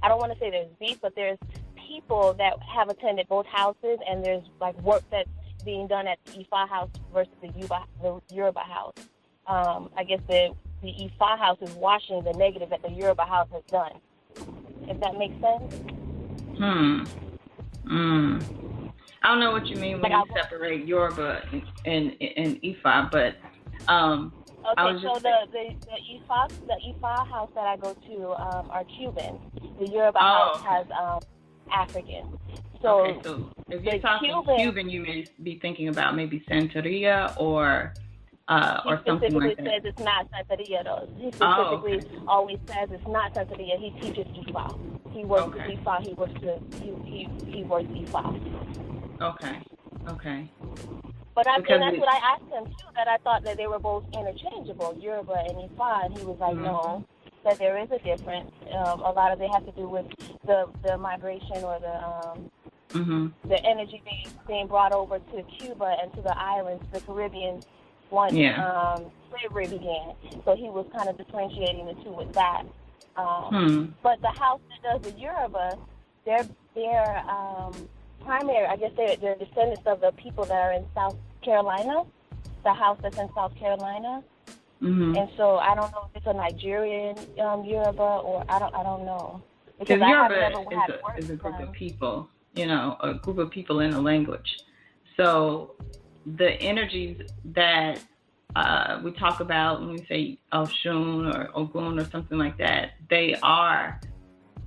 I don't want to say there's beef, but there's people that have attended both houses, and there's like work that's being done at the Ifa house versus the Yoruba house. I guess the Ifa house is washing the negative that the Yoruba house has done. If that makes sense. I don't know what you mean when you separate Yoruba and Ifa, but Okay, so the Ifa house that I go to are Cuban. The Yoruba house has African. So, okay, so if you're talking Cuban, you may be thinking about maybe Santeria or something like that. He specifically says it's not Santeria, though. He specifically always says it's not Santeria. He teaches Ifa. He works with Ifa. He works Ifa. Okay. But that's what I asked him too. That I thought that they were both interchangeable, Yoruba and Ifa, and he was like, no, that there is a difference. A lot of it has to do with the migration or the energy being brought over to Cuba and to the islands, the Caribbean, once slavery began. So he was kind of differentiating the two with that. But the house that does the Yoruba, they're primary, I guess they're descendants of the people that are in South Carolina, the house that's in South Carolina. And so I don't know if it's a Nigerian Yoruba or I don't know. Because Yoruba is a group of people, a group of people in a language. So the energies that we talk about when we say Oshun or Ogun or something like that, they are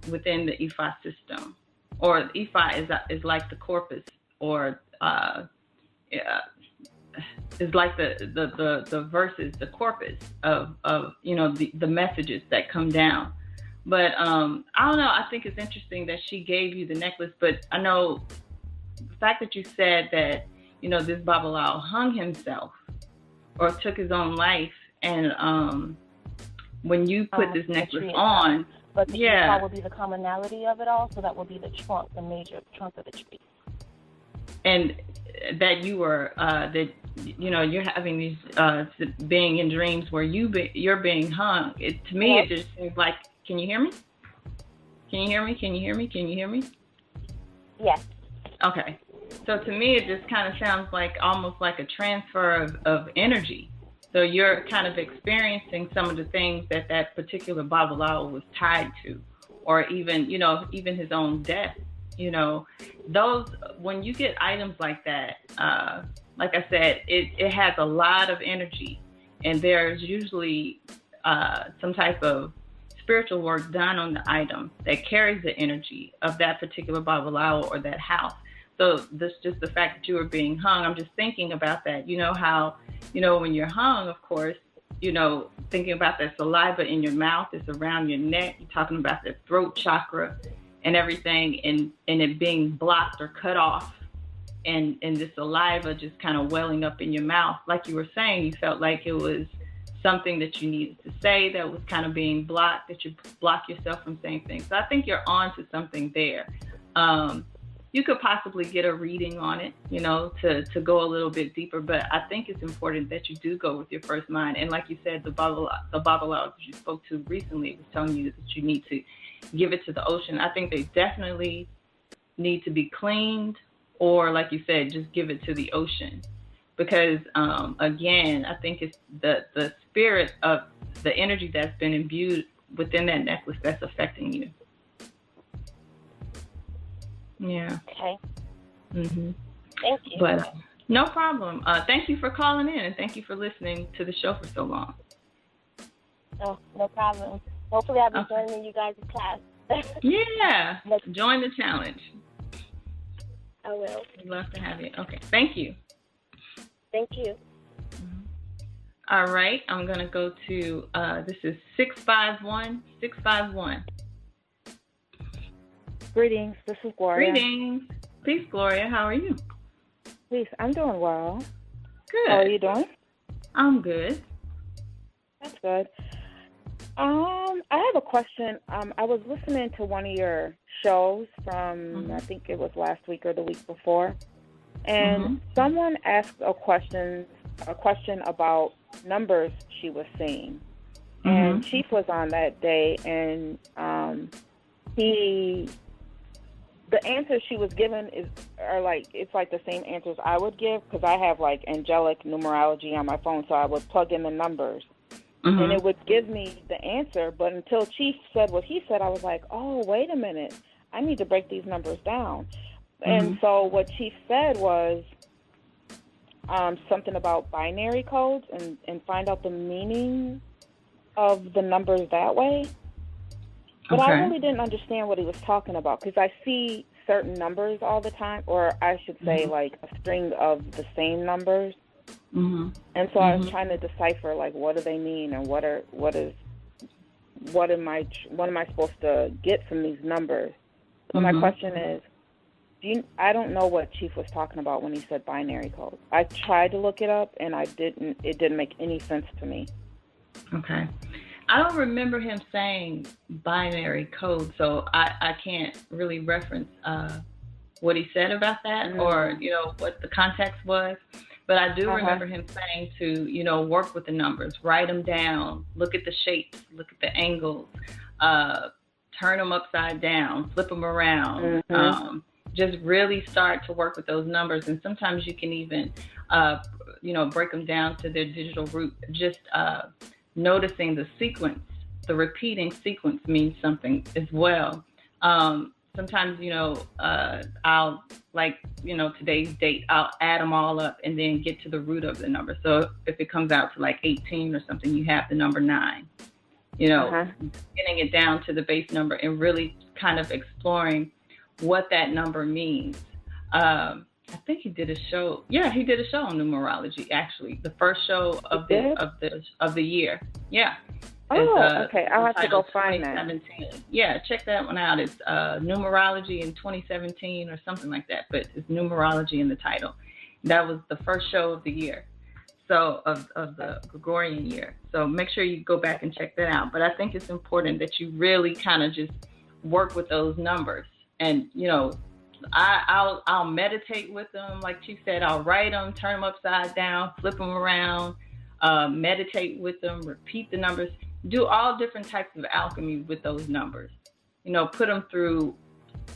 within the Ifa system. Or Ifa is like the corpus, or is like the verses, the corpus of the messages that come down. But I don't know. I think it's interesting that she gave you the necklace. But I know the fact that you said that this Babalawo hung himself or took his own life, and when you put this necklace on. But the Ifa will be the commonality of it all, so that will be the trunk, the major trunk of the tree. And that you were, you're having these being in dreams where you're being hung. To me, it just seems like, can you hear me? Can you hear me? Can you hear me? Can you hear me? Yes. Okay. So to me, it just kind of sounds like almost like a transfer of energy. So you're kind of experiencing some of the things that particular Babalawo was tied to, or even his own death. Those, when you get items like that, like I said, it has a lot of energy, and there's usually some type of spiritual work done on the item that carries the energy of that particular Babalawo or that house. So this just the fact that you were being hung, I'm just thinking about that. How, when you're hung, of course, thinking about that saliva in your mouth, it's around your neck. You're talking about the throat chakra and everything, and it being blocked or cut off, and the saliva just kind of welling up in your mouth. Like you were saying, you felt like it was something that you needed to say that was kind of being blocked, that you block yourself from saying things. So I think you're on to something there. You could possibly get a reading on it, to go a little bit deeper. But I think it's important that you do go with your first mind. And like you said, the Babalawo that you spoke to recently was telling you that you need to give it to the ocean. I think they definitely need to be cleaned, or like you said, just give it to the ocean. Because, again, I think it's the spirit of the energy that's been imbued within that necklace that's affecting you. Yeah. Okay. Mm-hmm. Thank you. But no problem. Thank you for calling in, and thank you for listening to the show for so long. Oh, no problem. Hopefully I'll be joining you guys in class. Yeah. Join the challenge. I will. We'd love to have you. Okay. Thank you. Thank you. Mm-hmm. All right. I'm going to go to, this is 651. Greetings. This is Gloria. Greetings. Peace, Gloria. How are you? Peace. I'm doing well. Good. How are you doing? I'm good. That's good. I have a question. I was listening to one of your shows from, I think it was last week or the week before, and someone asked a question about numbers she was seeing. And Chief was on that day, and the answers she was given it's like the same answers I would give, because I have like angelic numerology on my phone, so I would plug in the numbers. And it would give me the answer, but until Chief said what he said, I was like, oh, wait a minute, I need to break these numbers down. And so what Chief said was, something about binary codes and find out the meaning of the numbers that way. But I really didn't understand what he was talking about, because I see certain numbers all the time, or I should say like a string of the same numbers. And so I was trying to decipher, like, what do they mean, and what am I supposed to get from these numbers? So my question is, I don't know what Chief was talking about when he said binary code. I tried to look it up, and it didn't make any sense to me. Okay. I don't remember him saying binary code, so I can't really reference what he said about that or, what the context was. But I do remember him saying to, work with the numbers, write them down, look at the shapes, look at the angles, turn them upside down, flip them around, just really start to work with those numbers. And sometimes you can even, break them down to their digital root. Just noticing the sequence, the repeating sequence means something as well. Sometimes, I'll today's date, I'll add them all up and then get to the root of the number. So if it comes out to like 18 or something, you have the number 9, getting it down to the base number and really kind of exploring what that number means. I think he did a show. Yeah, he did a show on numerology, actually. The first show of the year. Yeah. Okay. I'll have to go find that. Yeah, check that one out. It's numerology in 2017 or something like that, but it's numerology in the title. That was the first show of the year, so of the Gregorian year. So make sure you go back and check that out. But I think it's important that you really kind of just work with those numbers, and I'll meditate with them, like Chief said. I'll write them, turn them upside down, flip them around, meditate with them, repeat the numbers. Do all different types of alchemy with those numbers. Put them through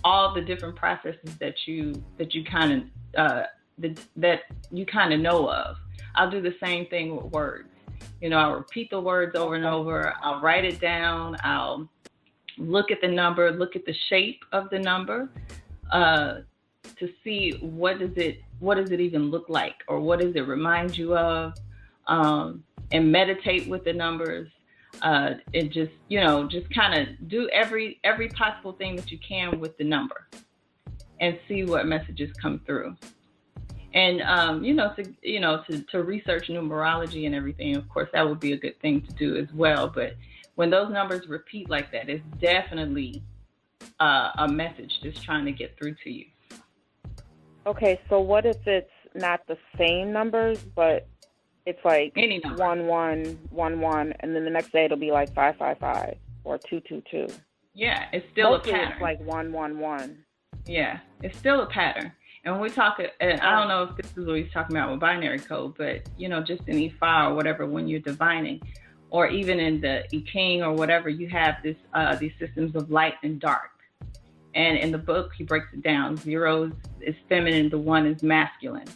all the different processes that you kind of know of. I'll do the same thing with words. I'll repeat the words over and over. I'll write it down. I'll look at the number, look at the shape of the number, to see what does it even look like, or what does it remind you of, and meditate with the numbers. And just kind of do every possible thing that you can with the number, and see what messages come through. And to research numerology and everything, of course, that would be a good thing to do as well. But when those numbers repeat like that, it's definitely a message that's trying to get through to you. Okay, so what if it's not the same numbers, but it's like 1111, and then the next day it'll be like 555 or 222? Yeah, it's still Mostly a pattern. It's like 111. Yeah, it's still a pattern. And when we talk, and I don't know if this is what he's talking about with binary code, but just in E5 or whatever, when you're divining, or even in the I Ching or whatever, you have these systems of light and dark. And in the book, he breaks it down. 0 is feminine, the 1 is masculine.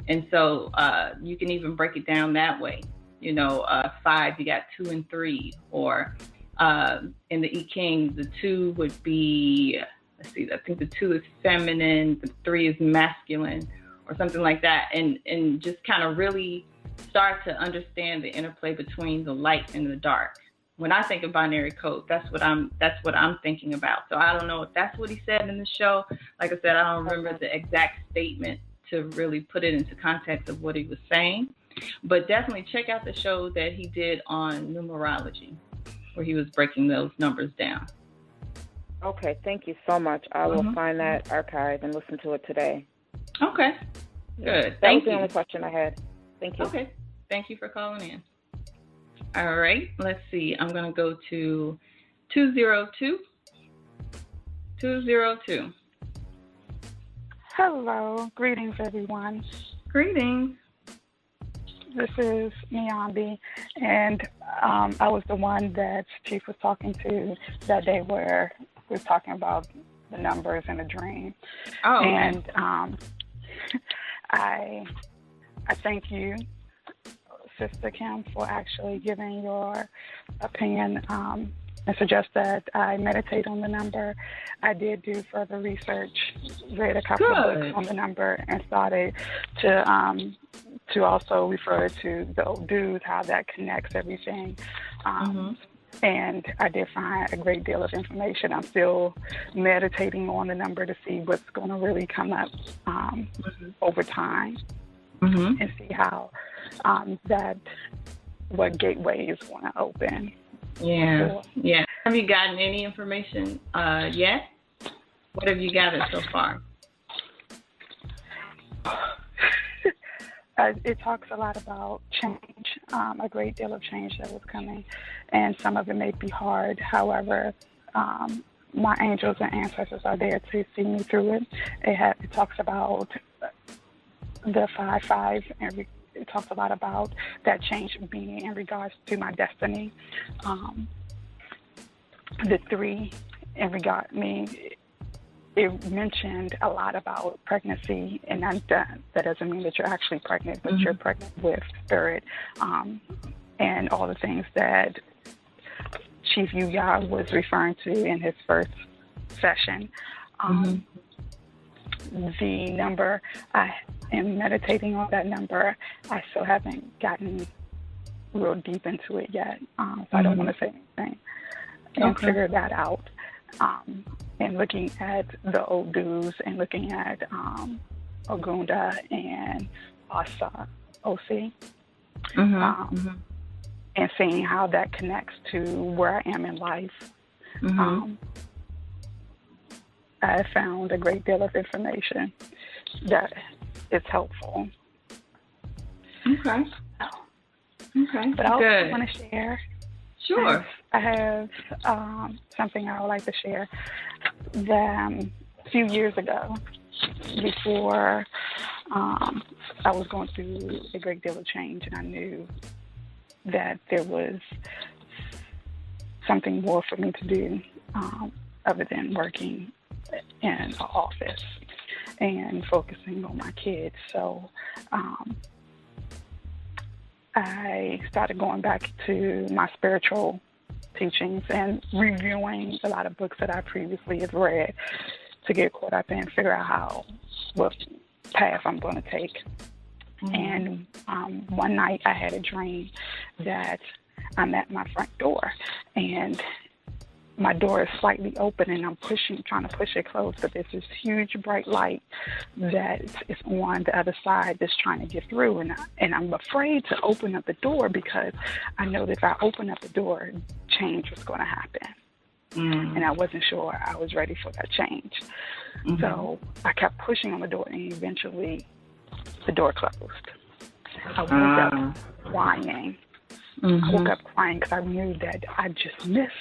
And so you can even break it down that way. 5, you got 2 and 3. Or in the I Ching, the 2 would be, I think the 2 is feminine, the 3 is masculine, or something like that. And just kind of really start to understand the interplay between the light and the dark. When I think of binary code, that's what I'm thinking about. So I don't know if that's what he said in the show. Like I said, I don't remember the exact statement to really put it into context of what he was saying. But definitely check out the show that he did on numerology, where he was breaking those numbers down. Okay, thank you so much. I will find that archive and listen to it today. Okay, good. That was the only question I had. Thank you. Okay, thank you for calling in. All right, let's see. I'm going to go to 202. 202. Hello. Greetings, everyone. Greetings. This is Nyambi, and I was the one that Chief was talking to that day where we were talking about the numbers in a dream. Oh, okay. And I thank you, Sister Kim, for actually giving your opinion and suggest that I meditate on the number. I did do further research, read a couple of books on the number, and started to also refer to the old dudes, how that connects everything. And I did find a great deal of information. I'm still meditating on the number to see what's going to really come up over time, and see how what gateways want to open. Yeah. Have you gotten any information yet? What have you gathered so far? It talks a lot about change, a great deal of change that was coming, and some of it may be hard. However, my angels and ancestors are there to see me through it. It talks about the 5-5, and it talks a lot about that change being in regards to my destiny. The 3, in regard it mentioned a lot about pregnancy, and that doesn't mean that you're actually pregnant, but you're pregnant with spirit, and all the things that Chief Yuya was referring to in his first session. The number, I am meditating on that number. I still haven't gotten real deep into it yet, so I don't want to say anything and figure that out. And looking at the old dudes and looking at Ogunda and Asa Osi, and seeing how that connects to where I am in life. I found a great deal of information that is helpful. Okay. But I also want to share. Sure. I have something I would like to share. That a few years ago, before I was going through a great deal of change, and I knew that there was something more for me to do other than working in an office and focusing on my kids. So I started going back to my spiritual teachings and reviewing a lot of books that I previously had read to get caught up and figure out what path I'm going to take. And one night I had a dream that I'm at my front door, and my door is slightly open, and I'm trying to push it closed, but there's this huge bright light that is on the other side that's trying to get through, and I'm afraid to open up the door because I know that if I open up the door, change was going to happen. And I wasn't sure I was ready for that change. So I kept pushing on the door, and eventually the door closed. I woke up crying. I woke up crying because I knew that I just missed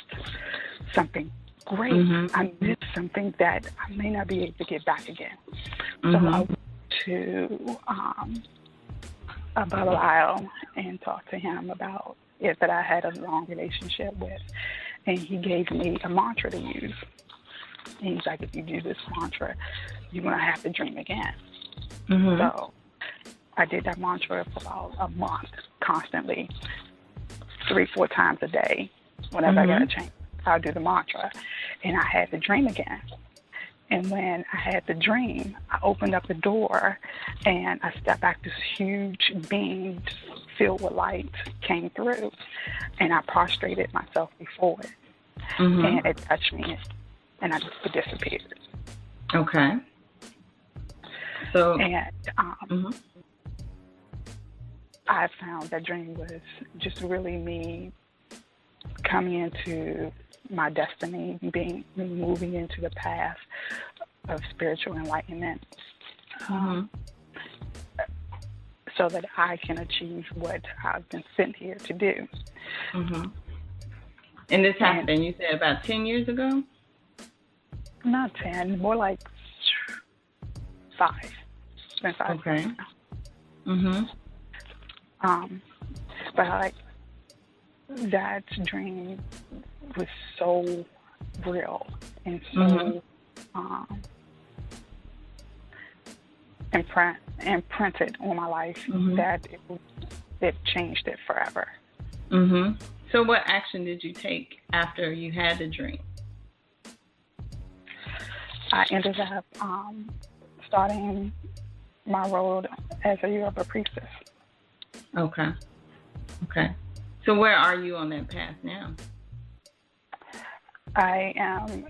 something great. I missed something that I may not be able to get back again. So I went to Babylao and talked to him about it that I had a long relationship with. And he gave me a mantra to use. And he's like, if you do this mantra, you're going to have to dream again. So I did that mantra for about a month, constantly, 3-4 times a day. Whenever I got a chance, I'll do the mantra. And I had the dream again. And when I had the dream, I opened up the door and I stepped back. This huge being filled with light came through, and I prostrated myself before it. And it touched me, and it disappeared. Okay. So. And I found that dream was just really me coming into my destiny, moving into the path of spiritual enlightenment, so that I can achieve what I've been sent here to do. And this happened, you said, about 10 years ago? Not 10, more like 5. It's been 5 okay. years now. But that dream was so real and so imprinted on my life that it changed it forever. So what action did you take after you had the dream? I ended up starting my road as a Yoruba priestess. Okay. So where are you on that path now? I am an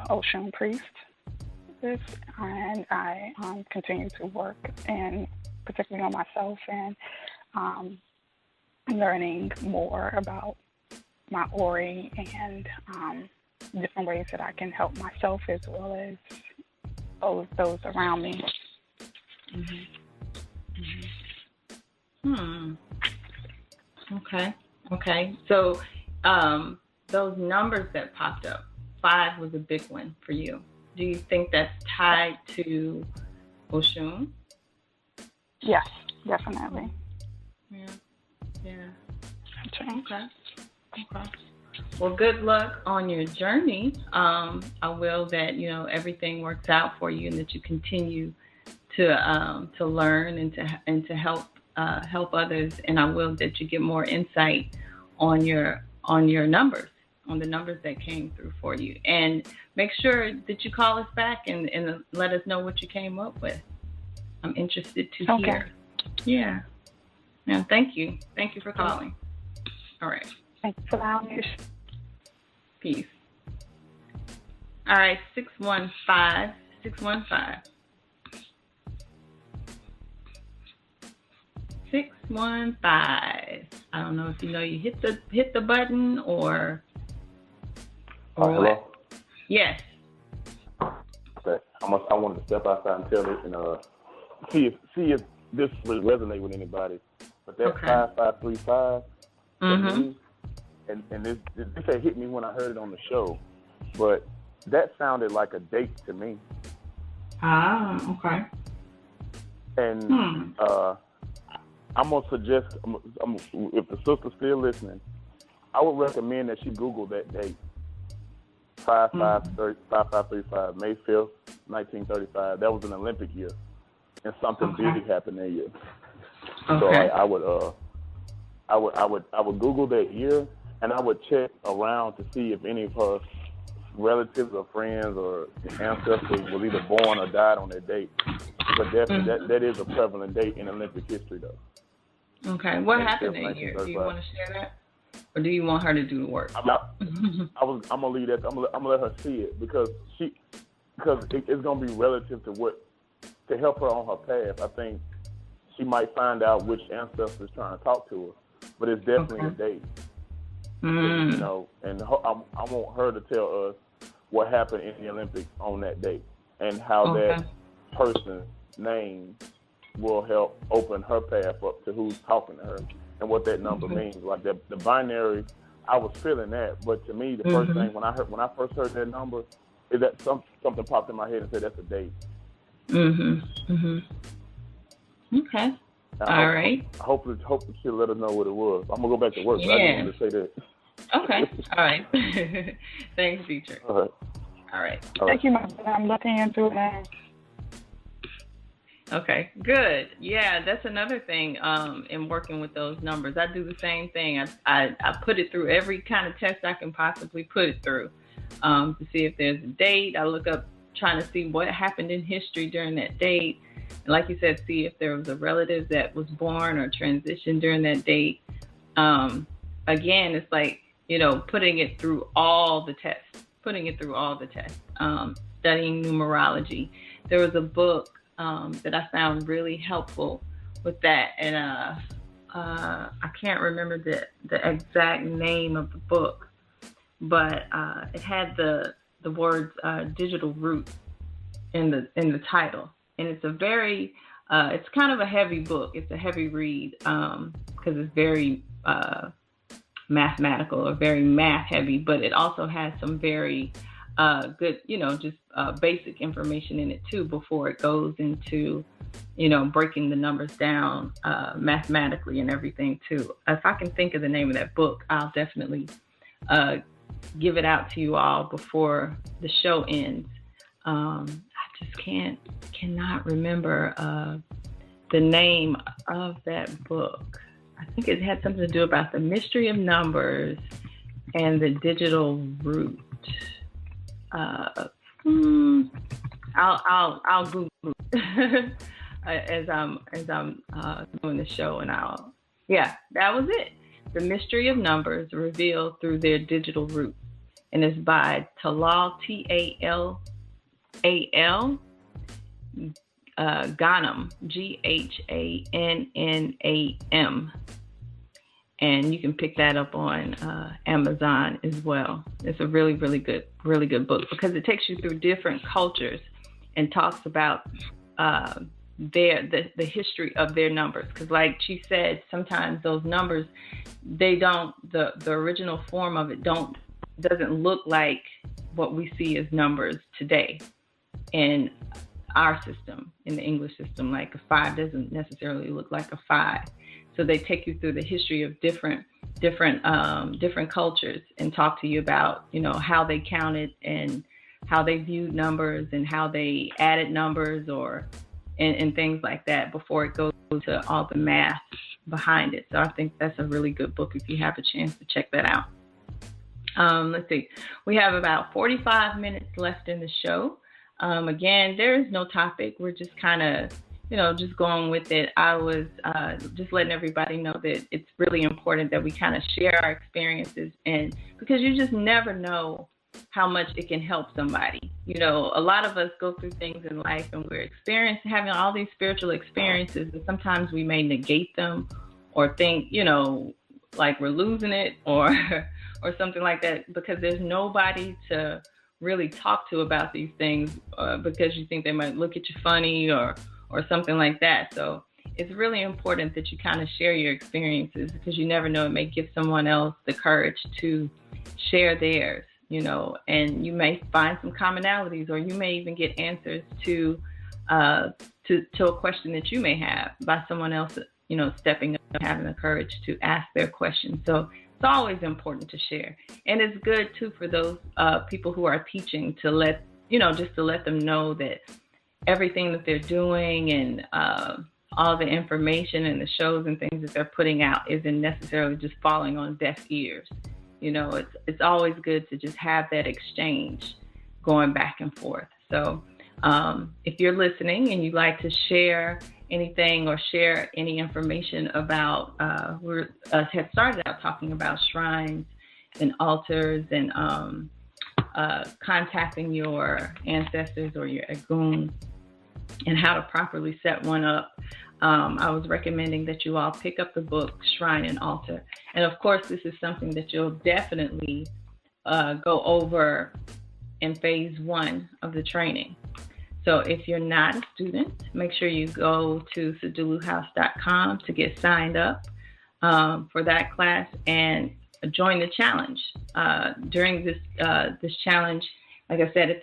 Oshun priest, and I continue to work, and particularly on myself, and learning more about my Ori and different ways that I can help myself as well as those around me. Okay. So those numbers that popped up, 5 was a big one for you. Do you think that's tied to Oshun? Yes, definitely. Yeah. Okay. Well, good luck on your journey. I will that everything works out for you, and that you continue to learn and to help others. And I will that you get more insight on your numbers, on the numbers that came through for you, and make sure that you call us back and let us know what you came up with. I'm interested to hear. Yeah. Now, thank you for calling. All right. Thank you for allowing me. Peace. All right, 615. 615. I don't know if you hit the button or hello? what. Yes. Okay. I wanted to step outside and tell this and see if this will resonate with anybody. But that 5535 for me, and this had hit me when I heard it on the show, but that sounded like a date to me. Okay. And I'm going to suggest, if the sister's still listening, I would recommend that she Google that date, 5535, May 5th, 1935. That was an Olympic year, and something big happened that year. So I would Google that year, and I would check around to see if any of her relatives or friends or ancestors was either born or died on that date. But definitely that is a prevalent date in Olympic history, though. Okay. What happened that year? Do you want to share that, or do you want her to do the work? I'm gonna leave that. I'm gonna let her see it because it's gonna be relative to help her on her path. I think she might find out which ancestor is trying to talk to her, but it's definitely a date. And I want her to tell us what happened in the Olympics on that date and how that person's name will help open her path up to who's talking to her and what that number means. Like the binary, I was feeling that, but to me, the first thing when I first heard that number is that something popped in my head and said that's a date. Okay. All right. Hopefully she'll let us know what it was. I'm gonna go back to work. But I just wanted to say that. Okay. All right. Thanks, Dietrich. All right. Thank you, my brother. I'm looking into it now. Okay, good. Yeah, that's another thing in working with those numbers. I do the same thing. I put it through every kind of test I can possibly put it through to see if there's a date. I look up trying to see what happened in history during that date. And like you said, see if there was a relative that was born or transitioned during that date. Again, it's like, putting it through all the tests, studying numerology. There was a book that I found really helpful with that. And I can't remember the exact name of the book, but it had the words digital root in the title. And it's a very, it's kind of a heavy book. It's a heavy read because it's very mathematical or very math heavy, but it also has some very good, just basic information in it too before it goes into, breaking the numbers down mathematically and everything too. If I can think of the name of that book, I'll definitely give it out to you all before the show ends. I just cannot remember the name of that book. I think it had something to do about the mystery of numbers and the digital root. I'll Google it as I'm doing the show, and that was it. The mystery of numbers revealed through their digital root, and it's by Talal Tal Ghanem, Ghanam, and you can pick that up on Amazon as well. It's a really, really good book because it takes you through different cultures and talks about the history of their numbers. Because, like she said, sometimes those numbers, they don't, the original form of it doesn't look like what we see as numbers today in our system, in the English system. Like a 5 doesn't necessarily look like a 5. So they take you through the history of different cultures and talk to you about, how they counted and how they viewed numbers and how they added numbers and things like that before it goes to all the math behind it. So I think that's a really good book if you have a chance to check that out. Let's see. We have about 45 minutes left in the show. Again, there is no topic. We're just kind of, just going with it. I was just letting everybody know that it's really important that we kind of share our experiences, and because you just never know how much it can help somebody. A lot of us go through things in life and we're having all these spiritual experiences, and sometimes we may negate them or think, like we're losing it or something like that, because there's nobody to really talk to about these things because you think they might look at you funny or something like that. So it's really important that you kind of share your experiences, because you never know, it may give someone else the courage to share theirs, and you may find some commonalities, or you may even get answers to a question that you may have by someone else, stepping up and having the courage to ask their question. So it's always important to share. And it's good too for those people who are teaching to let them know that everything that they're doing and all the information and the shows and things that they're putting out isn't necessarily just falling on deaf ears. It's always good to just have that exchange going back and forth. So if you're listening and you'd like to share anything or share any information about, we had started out talking about shrines and altars and contacting your ancestors or your Egun and how to properly set one up. I was recommending that you all pick up the book Shrine and Altar. And of course, this is something that you'll definitely go over in phase 1 of the training. So if you're not a student, make sure you go to seduluhouse.com to get signed up for that class and join the challenge. During this challenge, like I said, at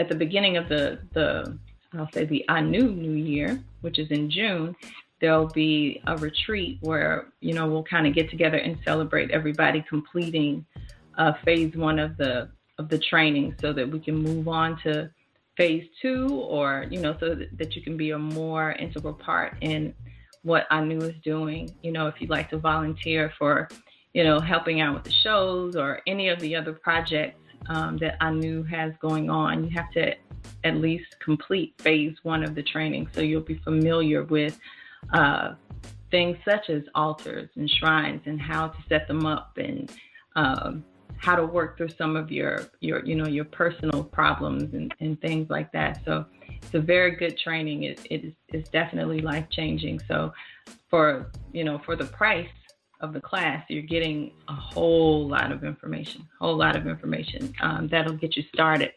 the beginning of the I'll say the Anu New Year, which is in June, there'll be a retreat where, we'll kind of get together and celebrate everybody completing phase 1 of the training, so that we can move on to phase 2, or, so that you can be a more integral part in what Anu is doing. If you'd like to volunteer for, helping out with the shows or any of the other projects that Anu has going on, you have to at least complete phase 1 of the training, so you'll be familiar with things such as altars and shrines and how to set them up, and how to work through some of your personal problems and things like that. So it's a very good training. It's definitely life-changing. So for the price of the class, you're getting a whole lot of information that'll get you started.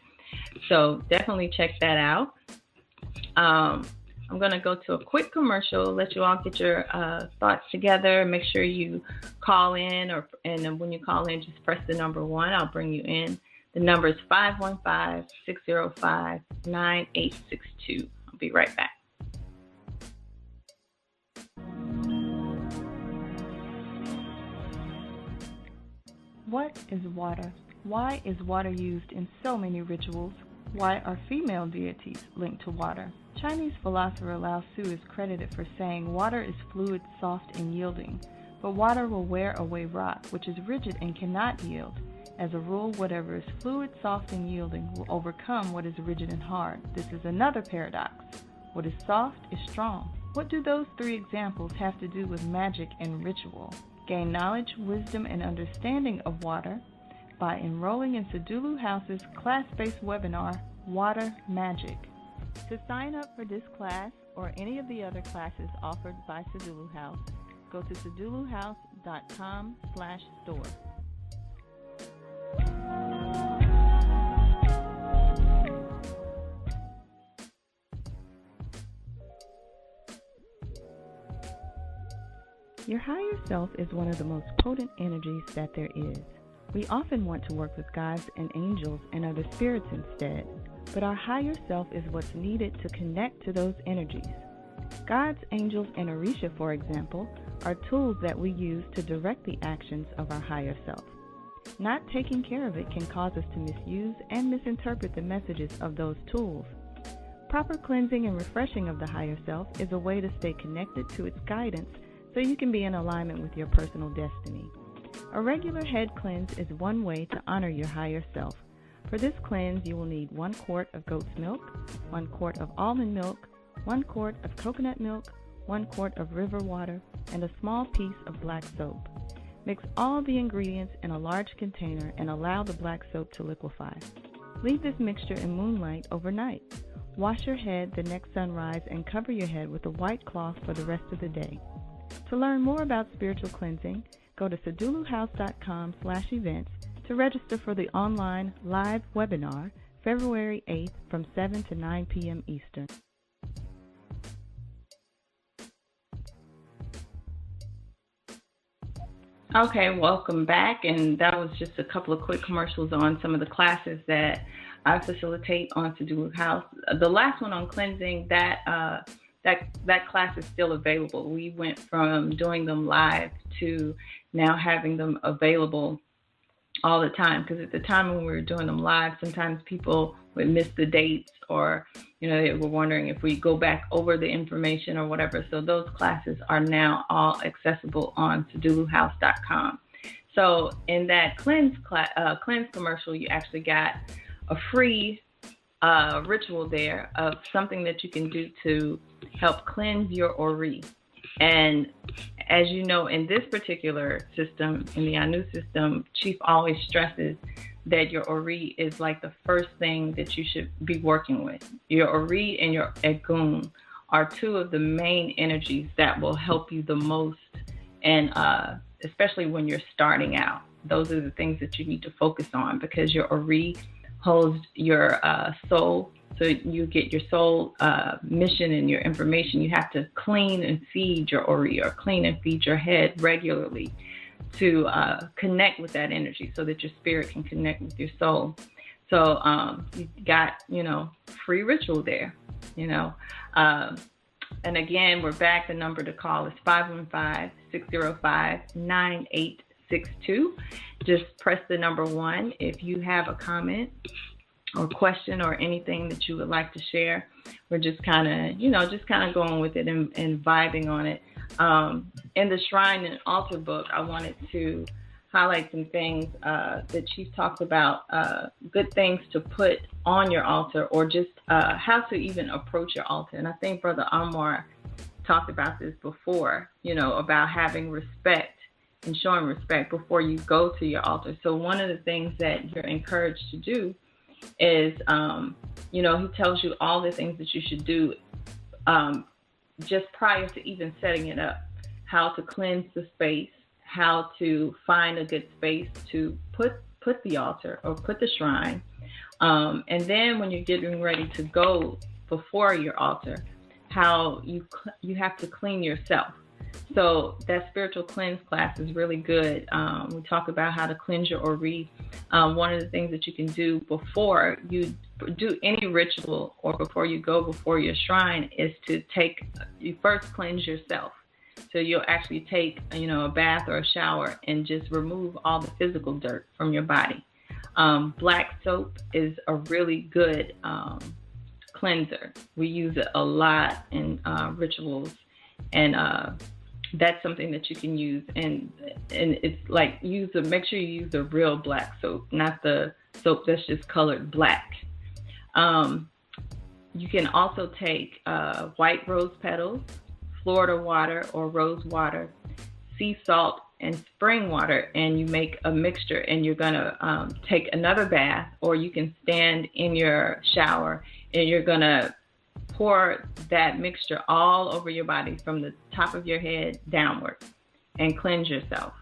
So definitely check that out. I'm going to go to a quick commercial, let you all get your thoughts together. Make sure you call in, and then when you call in, just press the number 1. I'll bring you in. The number is 515-605-9862. I'll be right back. What is water? Why is water used in so many rituals? Why are female deities linked to water? Chinese philosopher Lao Tzu is credited for saying water is fluid, soft, and yielding, but water will wear away rock, which is rigid and cannot yield. As a rule, whatever is fluid, soft, and yielding will overcome what is rigid and hard. This is another paradox. What is soft is strong. What do those three examples have to do with magic and ritual? Gain knowledge, wisdom, and understanding of water by enrolling in Sadulu House's class-based webinar, Water Magic. To sign up for this class or any of the other classes offered by Sadulu House, go to saduluhouse.com/store. Your higher self is one of the most potent energies that there is. We often want to work with gods and angels and other spirits instead, but our higher self is what's needed to connect to those energies. Gods, angels, and Orisha, for example, are tools that we use to direct the actions of our higher self. Not taking care of it can cause us to misuse and misinterpret the messages of those tools. Proper cleansing and refreshing of the higher self is a way to stay connected to its guidance so you can be in alignment with your personal destiny. A regular head cleanse is one way to honor your higher self. For this cleanse, you will need 1 quart of goat's milk, 1 quart of almond milk, 1 quart of coconut milk, 1 quart of river water, and a small piece of black soap. Mix all the ingredients in a large container and allow the black soap to liquefy. Leave this mixture in moonlight overnight. Wash your head the next sunrise and cover your head with a white cloth for the rest of the day. To learn more about spiritual cleansing, go to saduluhouse.com/events to register for the online live webinar February 8th from 7 to 9 p.m. Eastern. Okay, welcome back. And that was just a couple of quick commercials on some of the classes that I facilitate on Sadulu House. The last one on cleansing, that class is still available. We went from doing them live to now having them available all the time, because at the time when we were doing them live, sometimes people would miss the dates, or they were wondering if we go back over the information or whatever. So those classes are now all accessible on saduluhouse.com. So in that cleanse commercial, you actually got a free ritual there of something that you can do to help cleanse your Ori. And as you know, in this particular system, in the Anu system, Chief always stresses that your Ori is like the first thing that you should be working with. Your Ori and your Egun are two of the main energies that will help you the most, and especially when you're starting out. Those are the things that you need to focus on, because your Ori holds your soul. So you get your soul mission and your information. You have to clean and feed your Ori, or clean and feed your head regularly to connect with that energy, so that your spirit can connect with your soul. So you got, free ritual there, And again, we're back. The number to call is 515-605-9862. Just press the number 1 if you have a comment or question or anything that you would like to share. We're just kind of going with it and vibing on it. In the Shrine and Altar book, I wanted to highlight some things that Chief talked about, good things to put on your altar, or just how to even approach your altar. And I think Brother Amar talked about this before, about having respect and showing respect before you go to your altar. So one of the things that you're encouraged to do is, he tells you all the things that you should do just prior to even setting it up. How to cleanse the space, how to find a good space to put the altar or put the shrine. And then when you're getting ready to go before your altar, how you have to clean yourself. So that spiritual cleanse class is really good. We talk about how to cleanse your Ori. One of the things that you can do before you do any ritual or before you go before your shrine is to you first cleanse yourself. So you'll actually take, a bath or a shower and just remove all the physical dirt from your body. Black soap is a really good cleanser. We use it a lot in rituals, and that's something that you can use. And it's like make sure you use the real black soap, not the soap that's just colored black. You can also take white rose petals, Florida water or rose water, sea salt, and spring water, and you make a mixture, and you're going to take another bath, or you can stand in your shower and you're going to pour that mixture all over your body from the top of your head downward and cleanse yourself.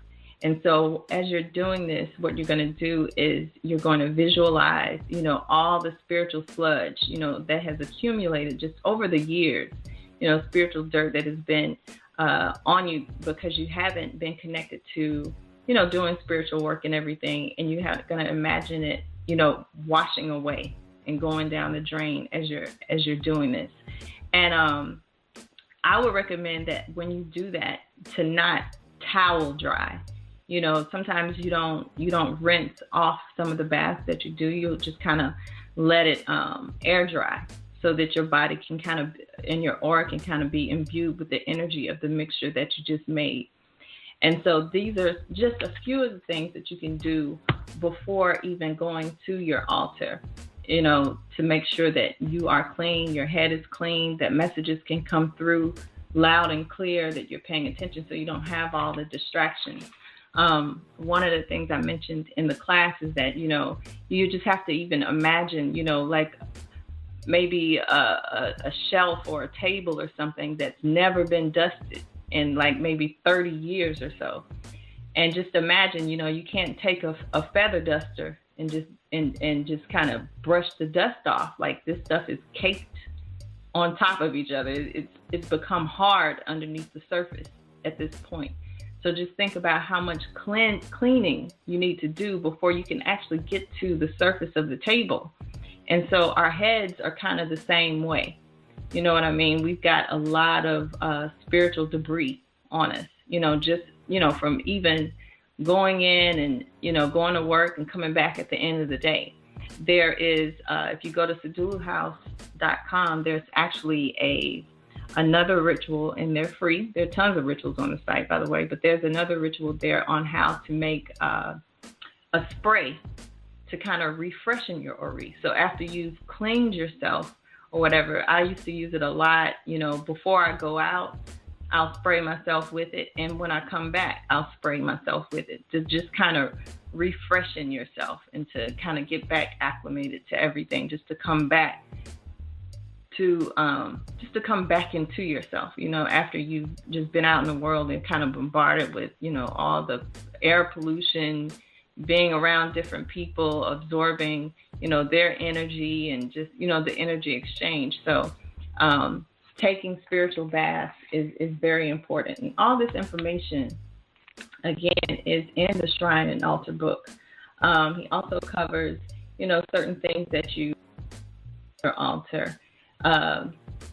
And so as you're doing this, what you're going to do is you're going to visualize, all the spiritual sludge, that has accumulated just over the years, spiritual dirt that has been on you because you haven't been connected to, doing spiritual work and everything. And you're going to imagine it, washing away and going down the drain as you're doing this. And I would recommend that when you do that, to not towel dry. Sometimes you don't rinse off some of the baths that you do. You'll just kind of let it air dry, so that your body can kind of, and your aura can kind of be imbued with the energy of the mixture that you just made. And so these are just a few of the things that you can do before even going to your altar, to make sure that you are clean, your head is clean, that messages can come through loud and clear, that you're paying attention so you don't have all the distractions. One of the things I mentioned in the class is that, you just have to even imagine, like maybe a shelf or a table or something that's never been dusted in like maybe 30 years or so. And just imagine, you can't take a feather duster and just kind of brush the dust off. Like, this stuff is caked on top of each other. It's become hard underneath the surface at this point. So just think about how much cleaning you need to do before you can actually get to the surface of the table. And so our heads are kind of the same way. You know what I mean? We've got a lot of spiritual debris on us, from even going in and, going to work and coming back at the end of the day. There is, if you go to seduluhouse.com, there's actually another ritual, and they're free. There are tons of rituals on the site, by the way, but there's another ritual there on how to make a spray to kind of refreshen your ori. So after you've cleaned yourself or whatever, I used to use it a lot, before I go out, I'll spray myself with it. And when I come back, I'll spray myself with it to just kind of refreshen yourself and to kind of get back acclimated to everything, just to come back to come back into yourself, after you've just been out in the world and kind of bombarded with, all the air pollution, being around different people, absorbing, their energy and just, the energy exchange. So taking spiritual baths is very important. And all this information, again, is in the Shrine and Altar book. He also covers, certain things that you your altar,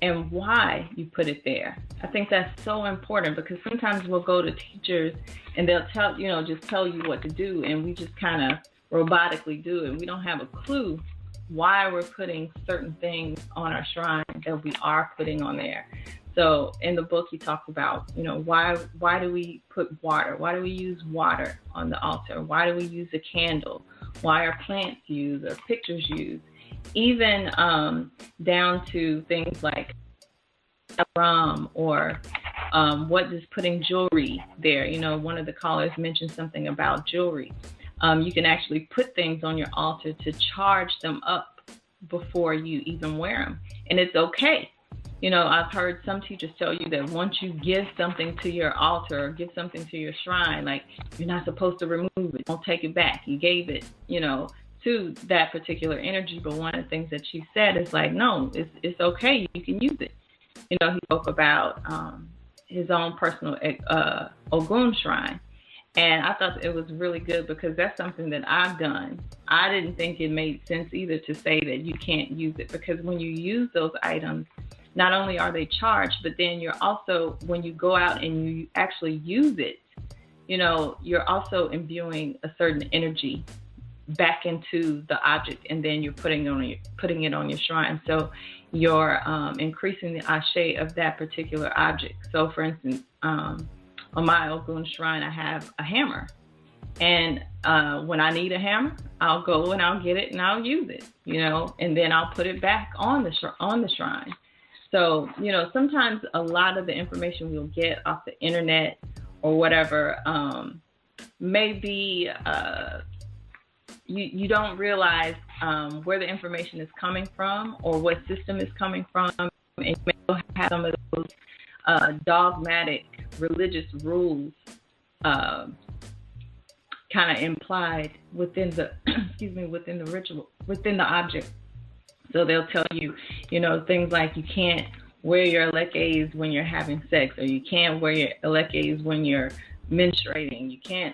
and why you put it there. I think that's so important, because sometimes we'll go to teachers and they'll tell you what to do, and we just kind of robotically do it. We don't have a clue why we're putting certain things on our shrine that we are putting on there. So in the book, he talks about, why do we put water? Why do we use water on the altar? Why do we use a candle? Why are plants used or pictures used? Even down to things like ram or what does putting jewelry there. One of the callers mentioned something about jewelry. You can actually put things on your altar to charge them up before you even wear them. And it's okay. I've heard some teachers tell you that once you give something to your altar or give something to your shrine, like, you're not supposed to remove it. Don't take it back. You gave it, to that particular energy. But one of the things that she said is like, no, it's okay. You can use it. He spoke about his own personal Ogun shrine. And I thought it was really good, because that's something that I've done. I didn't think it made sense either to say that you can't use it, because when you use those items, not only are they charged, but then you're also, when you go out and you actually use it, you're also imbuing a certain energy back into the object, and then you're putting it on your shrine. So you're increasing the ashe of that particular object. So for instance, on my Ogun shrine, I have a hammer. And when I need a hammer, I'll go and I'll get it and I'll use it, and then I'll put it back on the shrine. So, sometimes a lot of the information we'll get off the internet or whatever may be, you don't realize where the information is coming from or what system is coming from. And you may have some of those dogmatic religious rules kind of implied within the within the ritual, within the object. So they'll tell you, things like you can't wear your elekes when you're having sex, or you can't wear your elekes when you're menstruating. You can't,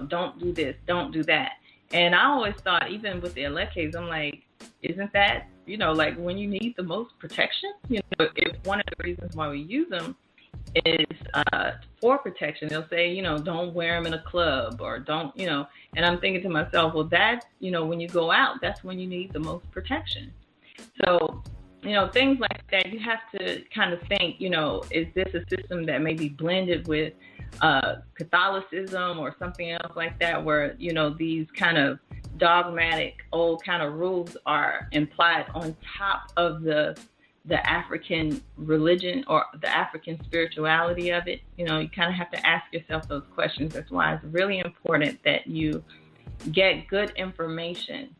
don't do this, don't do that. And I always thought, even with the elekes, I'm like, isn't that, like when you need the most protection? If one of the reasons why we use them is for protection. They'll say, don't wear them in a club, or don't, and I'm thinking to myself, well, that's, when you go out, that's when you need the most protection. So, things like that, you have to kind of think, is this a system that may be blended with Catholicism or something else like that, where, these kind of dogmatic old kind of rules are implied on top of the African religion or the African spirituality of it. You kind of have to ask yourself those questions. That's why it's really important that you get good information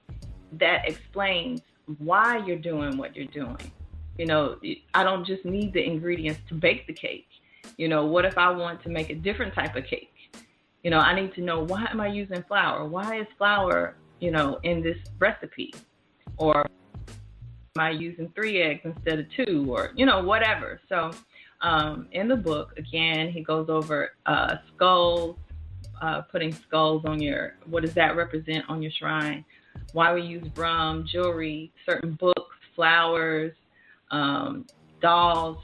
that explains why you're doing what you're doing. I don't just need the ingredients to bake the cake. What if I want to make a different type of cake? I need to know, why am I using flour? Why is flour, in this recipe? Or am I using 3 eggs instead of 2, or, whatever. So in the book, again, he goes over skulls, putting skulls on what does that represent on your shrine? Why we use rum, jewelry, certain books, flowers, dolls,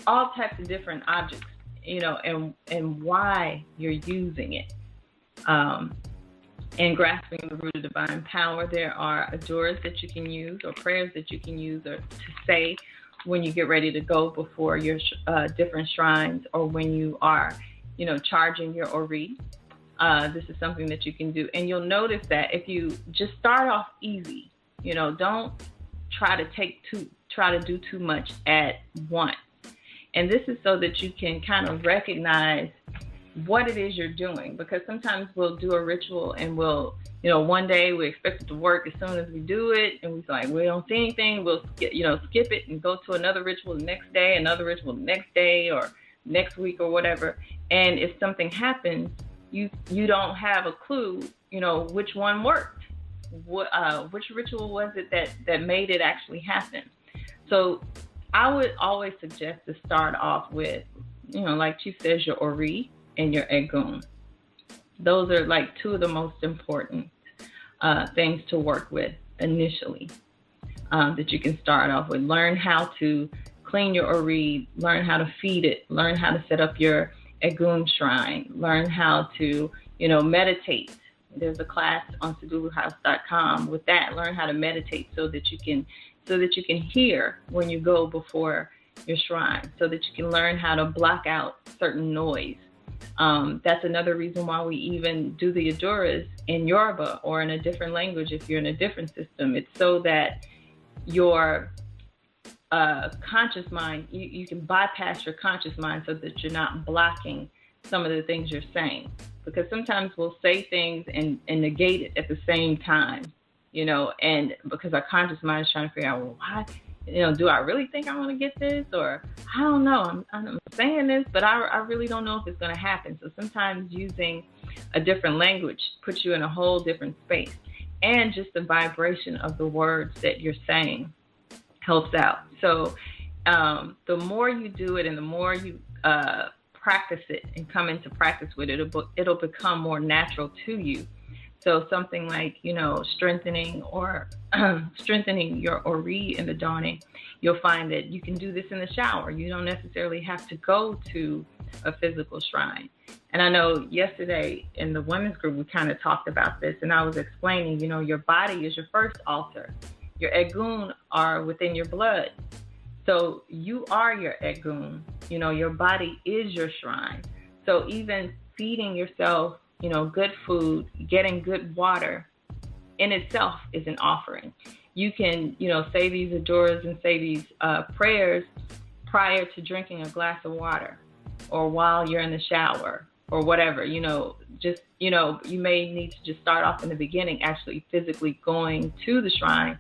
all types of different objects, and why you're using it. And grasping the root of divine power, there are adoras that you can use, or prayers that you can use, or to say when you get ready to go before your different shrines, or when you are, charging your ori. This is something that you can do. And you'll notice that if you just start off easy, don't try to do too much at once. And this is so that you can kind of recognize what it is you're doing, because sometimes we'll do a ritual and we'll, one day we expect it to work as soon as we do it, and we're like, we don't see anything. We'll skip it and go to another ritual the next day, another ritual the next day, or next week, or whatever. And if something happens, you don't have a clue, which one worked. Which ritual was it that made it actually happen? So I would always suggest to start off with, like Chief says, your ori and your egun. Those are like two of the most important things to work with initially, that you can start off with. Learn how to clean your ori, learn how to feed it, learn how to set up your egun shrine, learn how to, meditate. There's a class on seduluhouse.com with that. Learn how to meditate so that you can hear when you go before your shrine, so that you can learn how to block out certain noise. That's another reason why we even do the adoras in Yoruba or in a different language if you're in a different system. It's so that your conscious mind, you can bypass your conscious mind so that you're not blocking some of the things you're saying. Because sometimes we'll say things and negate it at the same time, and because our conscious mind is trying to figure out, well, why, do I really think I want to get this? Or I don't know, I'm saying this, but I really don't know if it's going to happen. So sometimes using a different language puts you in a whole different space. And just the vibration of the words that you're saying helps out. So the more you do it and the more you practice it and come into practice with it, it'll become more natural to you. So something like, strengthening your ori in the dawning, you'll find that you can do this in the shower. You don't necessarily have to go to a physical shrine. And I know yesterday in the women's group, we kind of talked about this, and I was explaining, your body is your first altar. Your egun are within your blood. So you are your egun. Your body is your shrine. So even feeding yourself, good food, getting good water in itself is an offering. You can, say these adoras and say these prayers prior to drinking a glass of water or while you're in the shower or whatever, you may need to just start off in the beginning, actually physically going to the shrine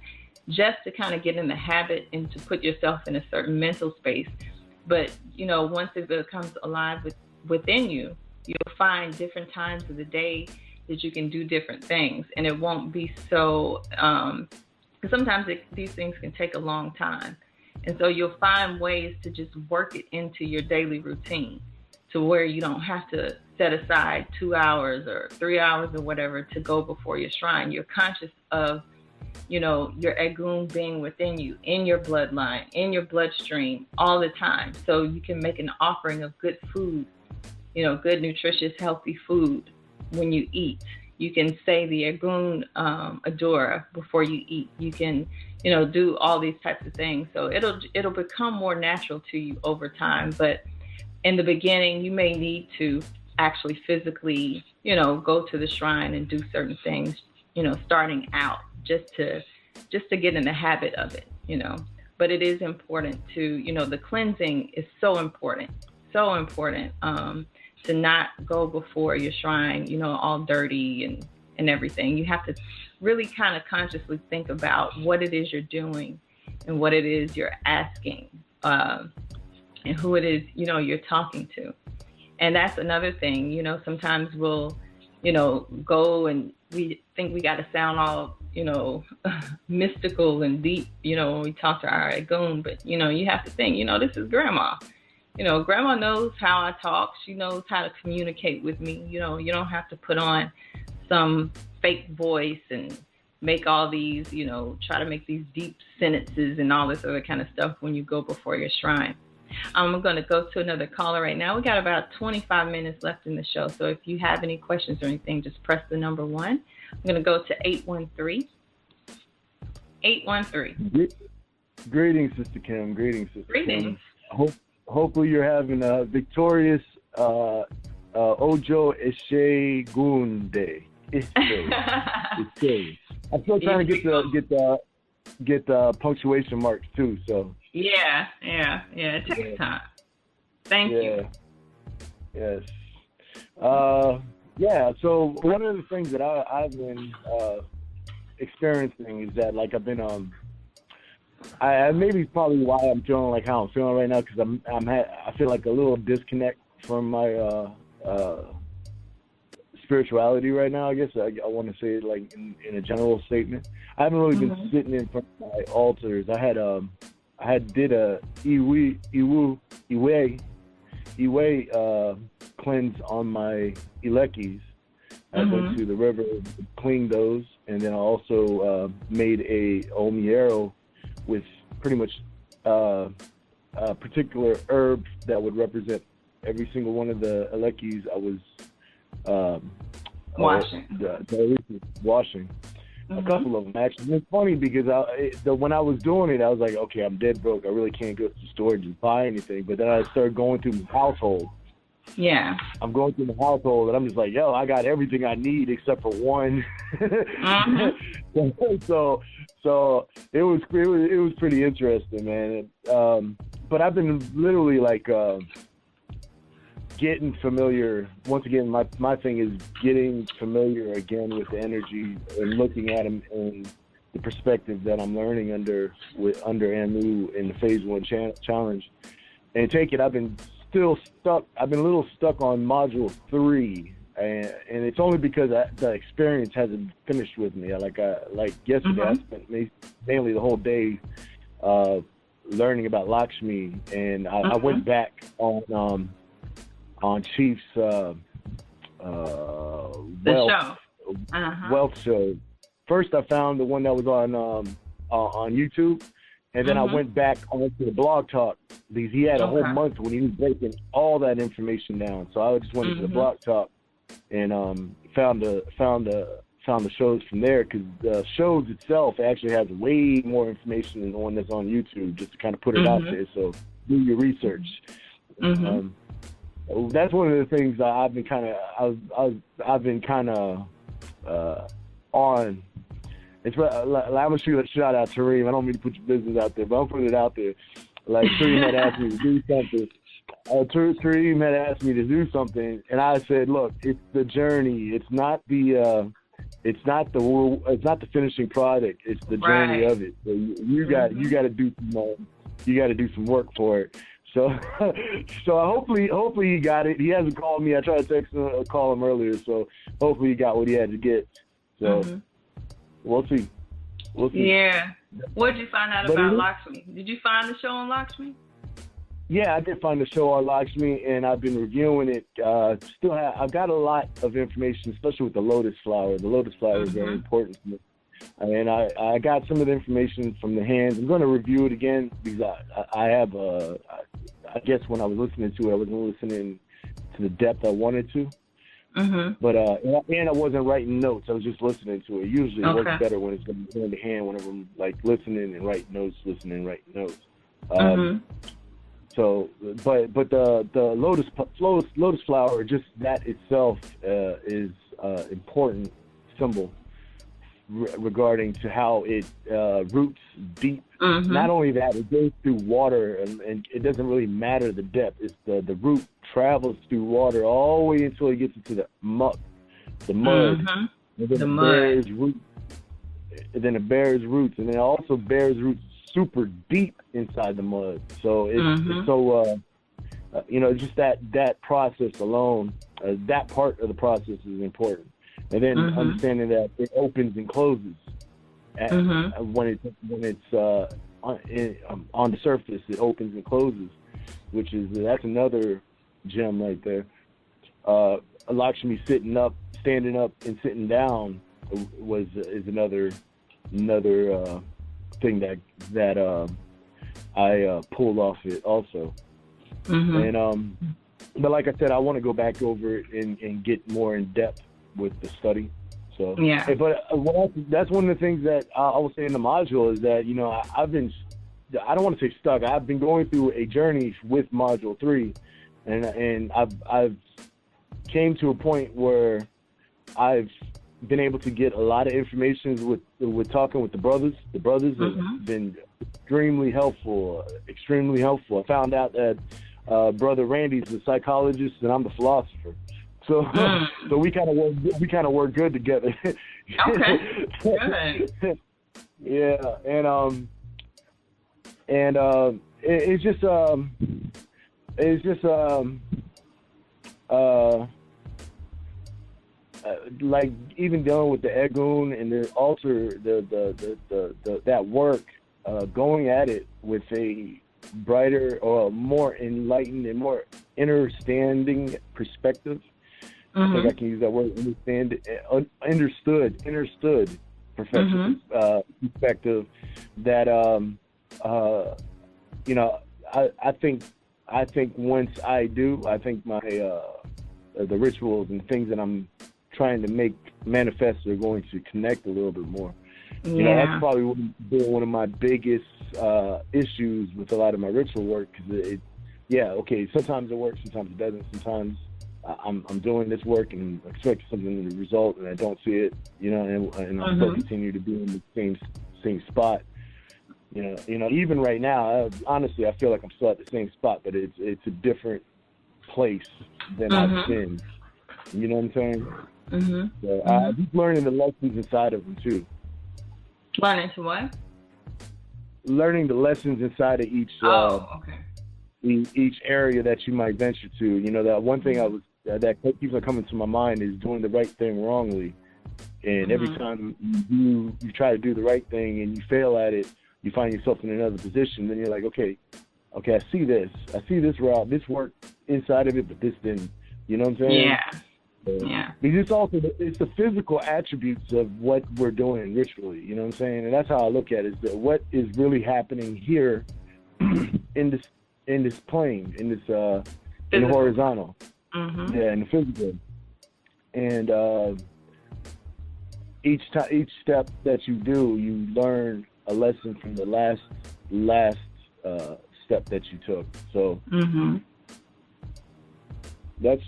just to kind of get in the habit and to put yourself in a certain mental space. But, once it becomes alive within you, you'll find different times of the day that you can do different things. And it won't be so, because sometimes these things can take a long time. And so you'll find ways to just work it into your daily routine to where you don't have to set aside 2 hours or 3 hours or whatever to go before your shrine. You're conscious of, your egun being within you, in your bloodline, in your bloodstream all the time. So you can make an offering of good food, good, nutritious, healthy food when you eat. You can say the egun adora before you eat. You can, do all these types of things. So it'll become more natural to you over time. But in the beginning, you may need to actually physically, go to the shrine and do certain things, starting out just to get in the habit of it, But it is important to, the cleansing is so important to not go before your shrine, all dirty and everything. You have to really kind of consciously think about what it is you're doing and what it is you're asking and who it is, you're talking to. And that's another thing, sometimes we'll, go and we think we got to sound all, mystical and deep, when we talk to our egun. But, you have to think, this is grandma. Grandma knows how I talk. She knows how to communicate with me. You don't have to put on some fake voice and make all these, try to make these deep sentences and all this other kind of stuff when you go before your shrine. I'm going to go to another caller right now. We got about 25 minutes left in the show. So if you have any questions or anything, just press the number 1. I'm going to go to 813. 813. Greetings, Sister Kim. Greetings, Sister Greetings. Kim. Hopefully you're having a victorious Ojo Eshegun Day. Ishe. I'm still trying to get the punctuation marks too. So yeah. It takes time. Thank you. Yes. So one of the things that I've been experiencing is that, like, I've been I maybe probably why I'm feeling like how I'm feeling right now, because I feel like a little disconnect from my spirituality right now. I guess I want to say it like in a general statement. I haven't really been sitting in front of my altars. I did a Iwe cleanse on my Ilekis. I went to the river, cleaned those, and then I also made a Omiero with pretty much a particular herb that would represent every single one of the Ilekis I was washing. A couple of them, actually. It's funny because when I was doing it, I was like, okay, I'm dead broke. I really can't go to the store and just buy anything. But then I started going through my household. Yeah. I'm going through the household, and I'm just like, yo, I got everything I need except for one. So it was pretty interesting, man. But I've been literally like getting familiar. Once again, my thing is getting familiar again with the energy and looking at them in the perspective that I'm learning under Anu in the Phase 1 challenge. And take it, I've been a little stuck on module 3, and it's only because the experience hasn't finished with me. Like yesterday, I spent mainly the whole day learning about Lakshmi, and I went back on Chief's wealth show. First, I found the one that was on YouTube, And then I went back onto the Blog Talk because he had a whole month when he was breaking all that information down. So I just went to the Blog Talk and found the shows from there, because the shows itself actually has way more information than the one that's on YouTube, just to kind of put it out there. So do your research. That's one of the things I've been kind of on. It's I'm gonna shoot a shout out to Reem. I don't mean to put your business out there, but I'm putting it out there. Like Reem had asked me to do something. Reem had asked me to do something, and I said, "Look, it's the journey. It's not the finishing product. It's the journey of it. So you got to do some work for it." So hopefully he got it. He hasn't called me. I tried to text him or call him earlier, so hopefully he got what he had to get. So we'll see. Yeah. What did you find out about Lakshmi? Did you find the show on Lakshmi? Yeah, I did find the show on Lakshmi, and I've been reviewing it. I've got a lot of information, especially with the lotus flower. The lotus flower is very important to me. And I got some of the information from the hands. I'm going to review it again because I have, I guess when I was listening to it, I wasn't listening to the depth I wanted to. But and I wasn't writing notes. I was just listening to it. Usually it works better when it's going hand to hand, whenever I'm like listening and writing notes, listening and writing notes. So, but the lotus flower, just that itself is important symbol regarding to how it roots deep. Not only that, it goes through water, and it doesn't really matter the depth. It's the root travels through water all the way until it gets into the mud. And then bears roots. And then it bears roots, and it also bears roots super deep inside the mud. So it's so just that process alone, that part of the process is important. And then understanding that it opens and closes when it's on the surface. It opens and closes, that's another gem right there. Lakshmi standing up and sitting down is another thing that I pulled off it also. And but like I said, I want to go back over it and get more in depth with the study. So yeah. But that's one of the things that I will say in the module is that I don't want to say stuck. I've been going through a journey with module 3, and I've came to a point where I've been able to get a lot of information with talking with the brothers. The brothers have been extremely helpful. I found out that Brother Randy's the psychologist and I'm the philosopher. So we kind of work good together. Okay. Good. Yeah, and it's just like even dealing with the Egun and the altar, the that work, going at it with a brighter or more enlightened and more understanding perspective. I think I can use that word, understood perspective that I think once I do, I think my the rituals and things that I'm trying to make manifest are going to connect a little bit more. That's probably been one of my biggest issues with a lot of my ritual work, because sometimes it works, sometimes it doesn't. Sometimes I'm doing this work and expecting something in the result, and I don't see it, and I still continue to be in the same spot. Even right now, honestly, I feel like I'm still at the same spot, but it's a different place than I've been. You know what I'm saying? So I'm just learning the lessons inside of them too. Learning to what? Learning the lessons inside of each each area that you might venture to. That one thing that keeps on coming to my mind is doing the right thing wrongly. And every time you try to do the right thing and you fail at it, you find yourself in another position. Then you're like, okay, I see this route, this work inside of it, but this didn't. You know what I'm saying? Yeah. Because it's the physical attributes of what we're doing ritually. You know what I'm saying? And that's how I look at it. Is that what is really happening here in this plane, in the horizontal, yeah, in the physical. And each step that you do, you learn a lesson from the last step that you took. So that's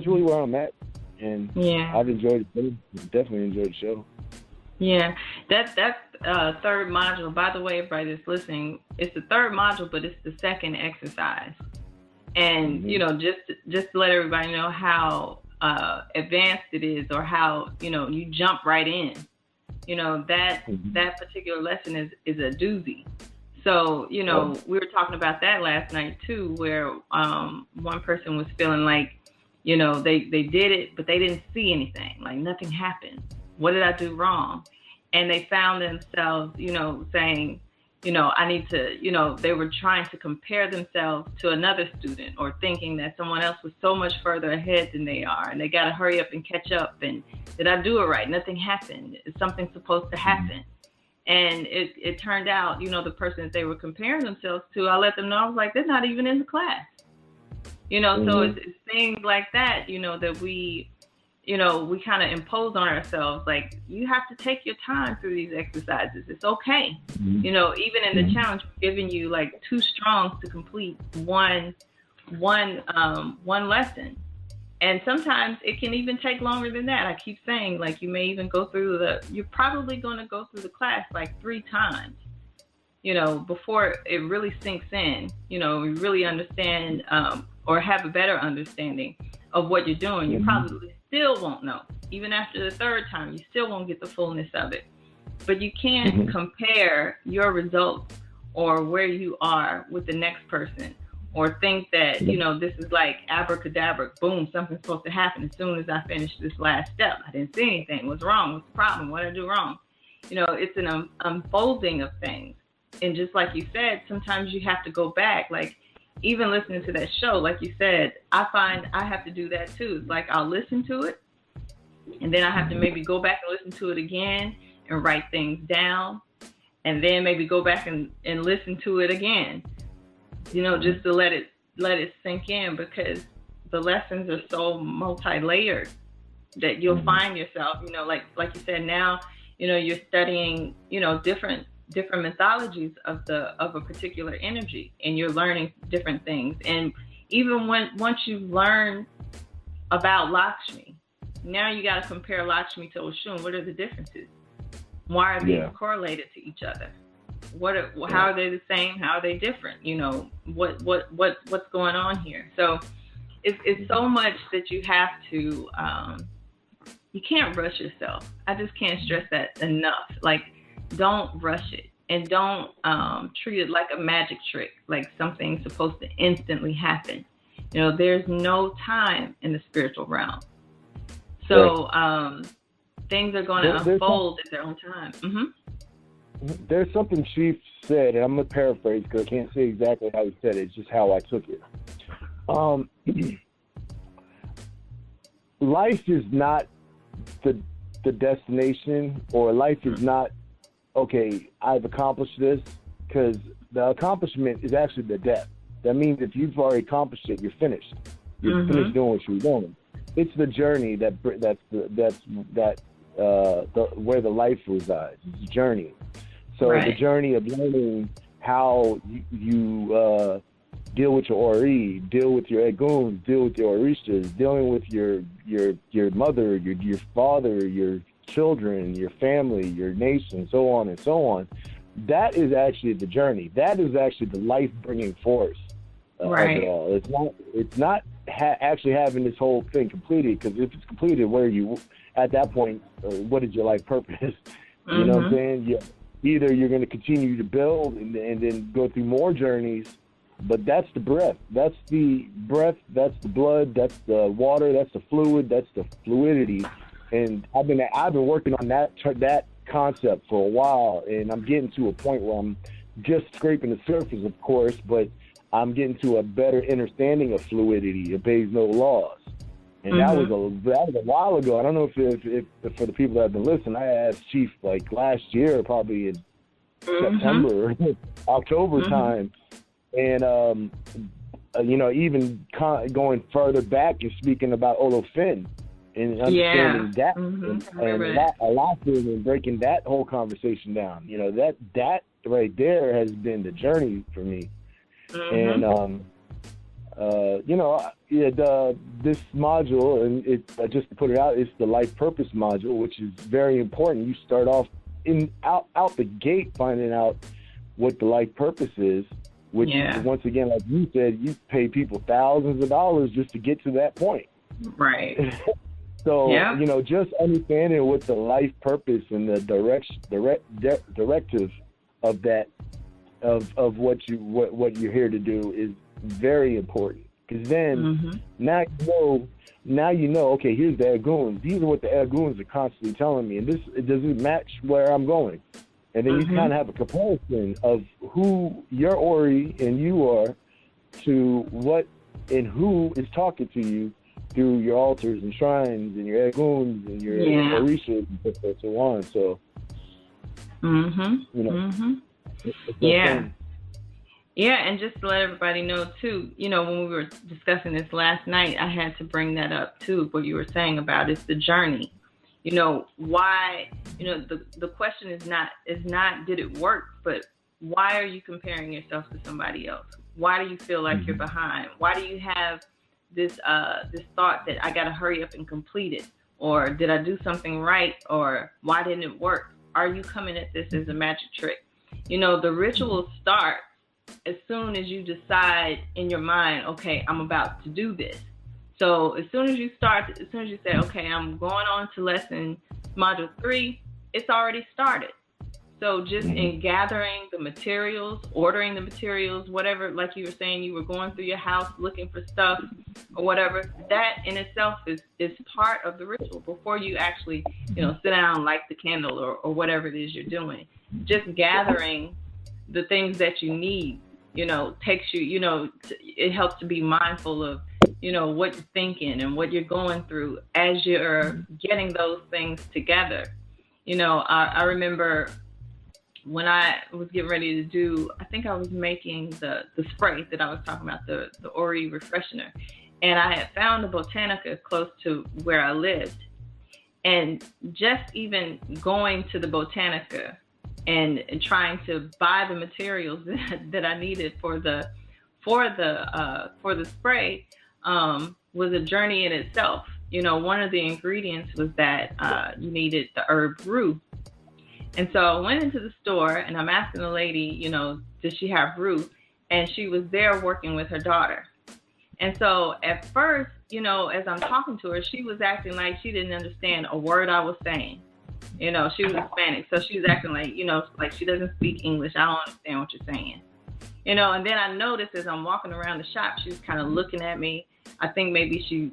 really where I'm at, and I've enjoyed it. Definitely enjoyed the show. Yeah, that's third module. By the way, everybody that's listening, it's the third module, but it's the second exercise. And you know, just to let everybody know how advanced it is, or how you jump right in. You know, that particular lesson is a doozy. So, we were talking about that last night too, where one person was feeling like, they did it, but they didn't see anything, like nothing happened. What did I do wrong? And they found themselves, saying, I need to, they were trying to compare themselves to another student, or thinking that someone else was so much further ahead than they are, and they got to hurry up and catch up. And did I do it right? Nothing happened. Is something supposed to happen? And it turned out, the person that they were comparing themselves to, I let them know, I was like, they're not even in the class. So it's things like that, that we kind of impose on ourselves. Like, you have to take your time through these exercises. It's okay. Even in the challenge, we're giving you like 2 strongs to complete one lesson. And sometimes it can even take longer than that. I keep saying, like, you may even go through you're probably going to go through the class like 3 times, before it really sinks in, you really understand, or have a better understanding of what you're doing. You probably still won't know. Even after the 3rd time, you still won't get the fullness of it. But you can't compare your results or where you are with the next person, or think that, this is like abracadabra, boom, something's supposed to happen as soon as I finish this last step. I didn't see anything. What's wrong? What's the problem? What did I do wrong? It's an unfolding of things. And just like you said, sometimes you have to go back. Like, even listening to that show, like you said, I find I have to do that too. It's like, I'll listen to it, and then I have to maybe go back and listen to it again and write things down, and then maybe go back and listen to it again. Just to let it sink in, because the lessons are so multi-layered that you'll find yourself, like you said, now, you're studying, different mythologies of a particular energy, and you're learning different things. And even once you learn about Lakshmi, now you got to compare Lakshmi to Oshun. What are the differences? Why are they correlated to each other? How are they the same? How are they different? What's going on here? So it's so much that you have to, you can't rush yourself. I just can't stress that enough. Like, don't rush it, and don't treat it like a magic trick, like something's supposed to instantly happen. There's no time in the spiritual realm. So things are going to unfold at their own time. There's something Chief said, and I'm going to paraphrase because I can't say exactly how he said it. It's just how I took it. Life is not the destination, or life is not, okay, I've accomplished this, because the accomplishment is actually the depth. That means if you've already accomplished it, you're finished. You're finished doing what you're doing. It's the journey that's where the life resides. It's the journey. So the journey of learning how you deal with your Ori, deal with your Eguns, deal with your Orishas, dealing with your mother, your father, your children, your family, your nation, so on and so on. That is actually the journey. That is actually the life-bringing force of it all. It's not actually having this whole thing completed, because if it's completed, where are you at that point? What is your life purpose? You know what I'm saying? Yeah. Either you're going to continue to build and then go through more journeys, but that's the breath. That's the breath. That's the blood. That's the water. That's the fluid. That's the fluidity. And I've been working on that concept for a while, and I'm getting to a point where I'm just scraping the surface, of course, but I'm getting to a better understanding of fluidity. It obeys no laws. And that was a while ago. I don't know if for the people that have been listening, I asked Chief like last year, probably in September, October time, and even going further back and speaking about Olofin and understanding that and Alaska and breaking that whole conversation down. That right there has been the journey for me. And this module, and just to put it out, it's the life purpose module, which is very important. You start off out the gate finding out what the life purpose is, which once again, like you said, you pay people thousands of dollars just to get to that point. Right. So, just understanding what the life purpose and the directive of that, of what you're here to do is very important. Because then now you know, okay, here's the Agoons. These are what the Agoons are constantly telling me, and does it match where I'm going? And then you kind of have a comparison of who your Ori and you are to what and who is talking to you through your altars and shrines and your Agoons and your Orishas and so on. So, Yeah, and just to let everybody know, too, when we were discussing this last night, I had to bring that up, too, what you were saying about it's the journey. Why, the question is not did it work, but why are you comparing yourself to somebody else? Why do you feel like you're behind? Why do you have this thought that I got to hurry up and complete it? Or did I do something right? Or why didn't it work? Are you coming at this as a magic trick? The rituals start as soon as you decide in your mind, okay, I'm about to do this. So as soon as you say, okay, I'm going on to lesson module 3, it's already started. So just in gathering the materials, ordering the materials, whatever, like you were saying, you were going through your house looking for stuff or whatever, that in itself is part of the ritual before you actually, sit down, light the candle or whatever it is you're doing. Just gathering the things that you need, takes you, it helps to be mindful of, what you're thinking and what you're going through as you're getting those things together. I remember when I was getting ready to do, I think I was making the spray that I was talking about, the Ori Refreshener. And I had found a Botanica close to where I lived. And just even going to the Botanica and trying to buy the materials that I needed for the spray was a journey in itself. One of the ingredients was that you needed the herb rue. And so I went into the store and I'm asking the lady, does she have rue? And she was there working with her daughter. And so at first, as I'm talking to her, she was acting like she didn't understand a word I was saying. She was Hispanic, so she was acting like, like she doesn't speak English. I don't understand what you're saying. And then I noticed as I'm walking around the shop, she was kind of looking at me. I think maybe she,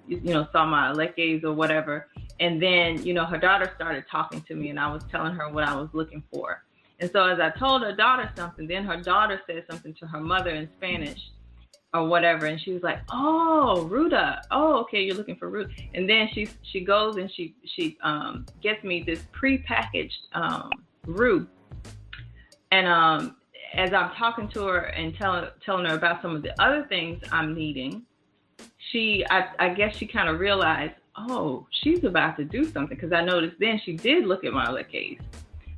saw my leques or whatever. And then, her daughter started talking to me and I was telling her what I was looking for. And so as I told her daughter something, then her daughter said something to her mother in Spanish or whatever. And she was like, oh, Ruta. Oh, okay, you're looking for Ruta. And then she goes and she gets me this prepackaged roux. And as I'm talking to her and telling her about some of the other things I'm needing, I guess she kind of realized, oh, she's about to do something, because I noticed then she did look at my leques.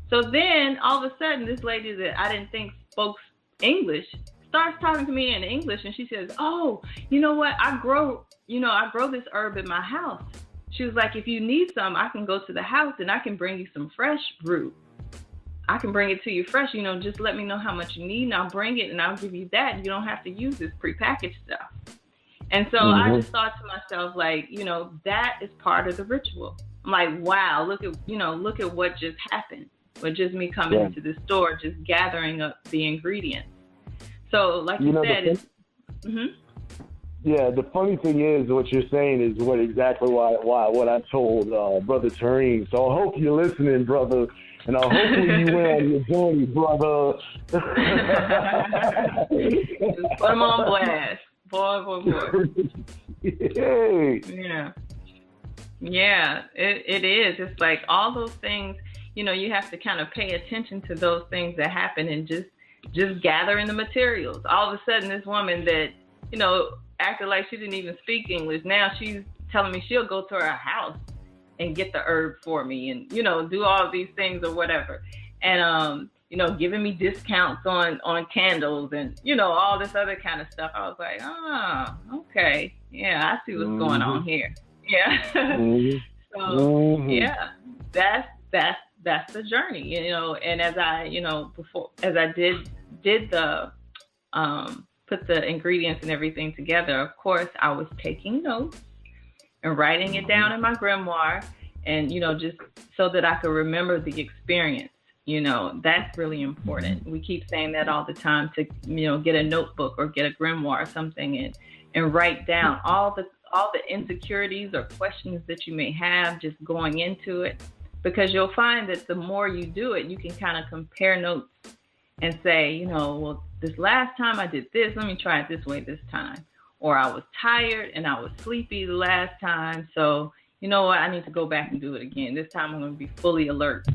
So then all of a sudden this lady that I didn't think spoke English starts talking to me in English, and she says, oh, you know what, I grow this herb in my house. She was like, if you need some, I can go to the house and I can bring you some fresh roux. I can bring it to you fresh, just let me know how much you need and I'll bring it and I'll give you that. You don't have to use this prepackaged stuff. And so I just thought to myself, like, that is part of the ritual. I'm like, wow, look at what just happened with just me coming into the store, just gathering up the ingredients. So like you said, yeah, the funny thing is what you're saying is what I told Brother Tareem. So I hope you're listening, brother. And hopefully you went on your journey, brother. Just put him on blast. Boy. Hey. Yeah. Yeah, it is. It's like all those things, you have to kind of pay attention to those things that happen and just gathering the materials. All of a sudden, this woman that, acted like she didn't even speak English, now she's telling me she'll go to her house and get the herb for me and, do all of these things or whatever. And, giving me discounts on candles and, all this other kind of stuff. I was like, okay. Yeah, I see what's going on here. Yeah. So, yeah, that's the journey, and as I, as I did the, put the ingredients and everything together, of course, I was taking notes and writing it down in my grimoire and, just so that I could remember the experience. That's really important. We keep saying that all the time to, get a notebook or get a grimoire or something and write down all the insecurities or questions that you may have just going into it, because you'll find that the more you do it, you can kind of compare notes and say, well, this last time I did this, let me try it this way this time. Or I was tired and I was sleepy the last time, so you know what, I need to go back and do it again. This time I'm going to be fully alert,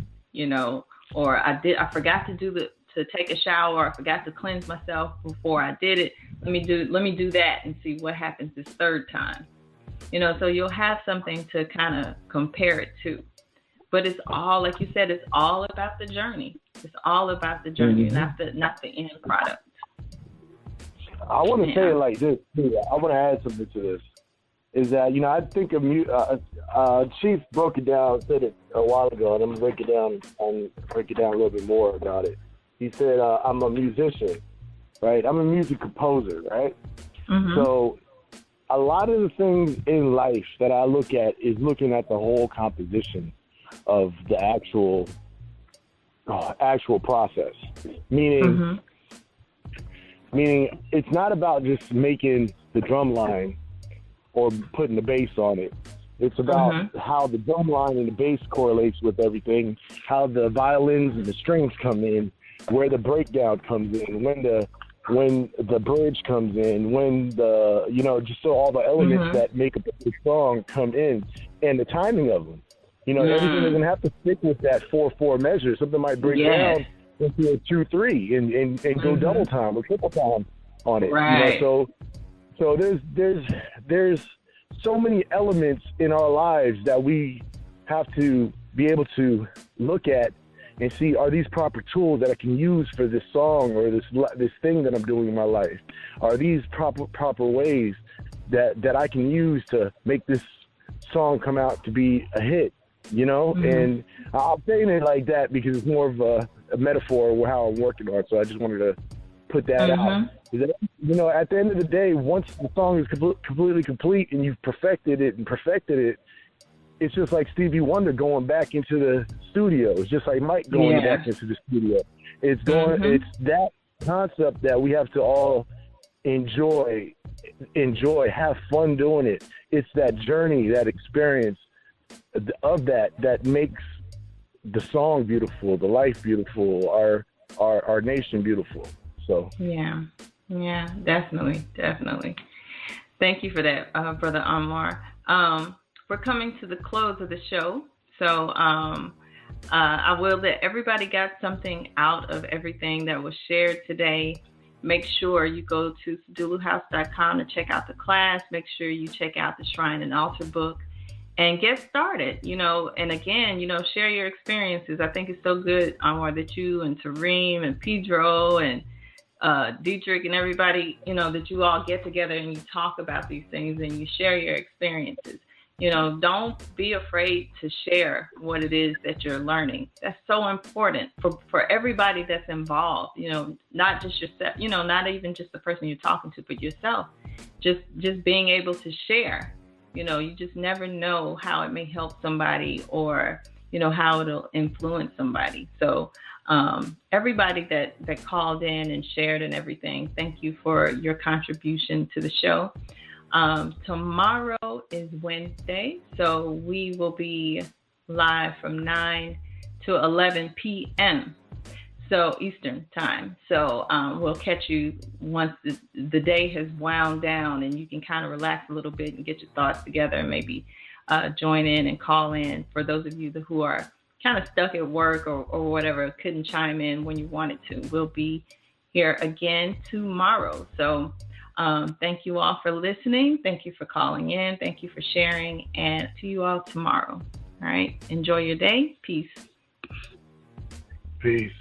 or I forgot to take a shower, I forgot to cleanse myself before I did it. Let me do that and see what happens this third time. So you'll have something to kind of compare it to. But it's all, like you said, it's all about the journey. It's all about the journey, not the end product. I want to say it like this too. I want to add something to this. Is that, I think Chief broke it down, said it a while ago, and I'm gonna break it down a little bit more about it. He said, I'm a musician, right? I'm a music composer, right? Mm-hmm. So a lot of the things in life that I look at is looking at the whole composition of the actual process. Meaning it's not about just making the drum line or putting the bass on it. It's about how the drum line and the bass correlates with everything, how the violins and the strings come in, where the breakdown comes in, when the bridge comes in, when the, just so all the elements that make up the song come in, and the timing of them. Everything doesn't have to stick with that 4/4 measure. Something might break down into a 2/3 and go double time or triple time on it. Right. So there's so many elements in our lives that we have to be able to look at and see, are these proper tools that I can use for this song or this thing that I'm doing in my life? Are these proper ways that I can use to make this song come out to be a hit? And I'm saying it like that because it's more of a metaphor of how I'm working on it. So I just wanted to put that out. At the end of the day, once the song is completely complete and you've perfected it, it's just like Stevie Wonder going back into the studio. It's just like Mike going back into the studio. It's that concept that we have to all enjoy, have fun doing it. It's that journey, that experience of that makes the song beautiful, the life beautiful, our nation beautiful. So yeah, definitely. Thank you for that, Brother Anwar. We're coming to the close of the show, so I will that everybody got something out of everything that was shared today. Make sure you go to seduluhouse.com to check out the class. Make sure you check out the Shrine and Altar book and get started, and again, share your experiences. I think it's so good, Anwar, that you and Tareem and Pedro and Dietrich and everybody, that you all get together and you talk about these things and you share your experiences. Don't be afraid to share what it is that you're learning. That's so important for everybody that's involved, not just yourself, not even just the person you're talking to, but yourself. Just being able to share. You just never know how it may help somebody or, how it'll influence somebody. So everybody that called in and shared and everything, thank you for your contribution to the show. Tomorrow is Wednesday, so we will be live from 9 to 11 p.m. So Eastern time. So we'll catch you once the day has wound down and you can kind of relax a little bit and get your thoughts together and maybe join in and call in. For those of you who are kind of stuck at work or whatever, couldn't chime in when you wanted to, we'll be here again tomorrow. So thank you all for listening. Thank you for calling in. Thank you for sharing. And see you all tomorrow. All right. Enjoy your day. Peace. Peace.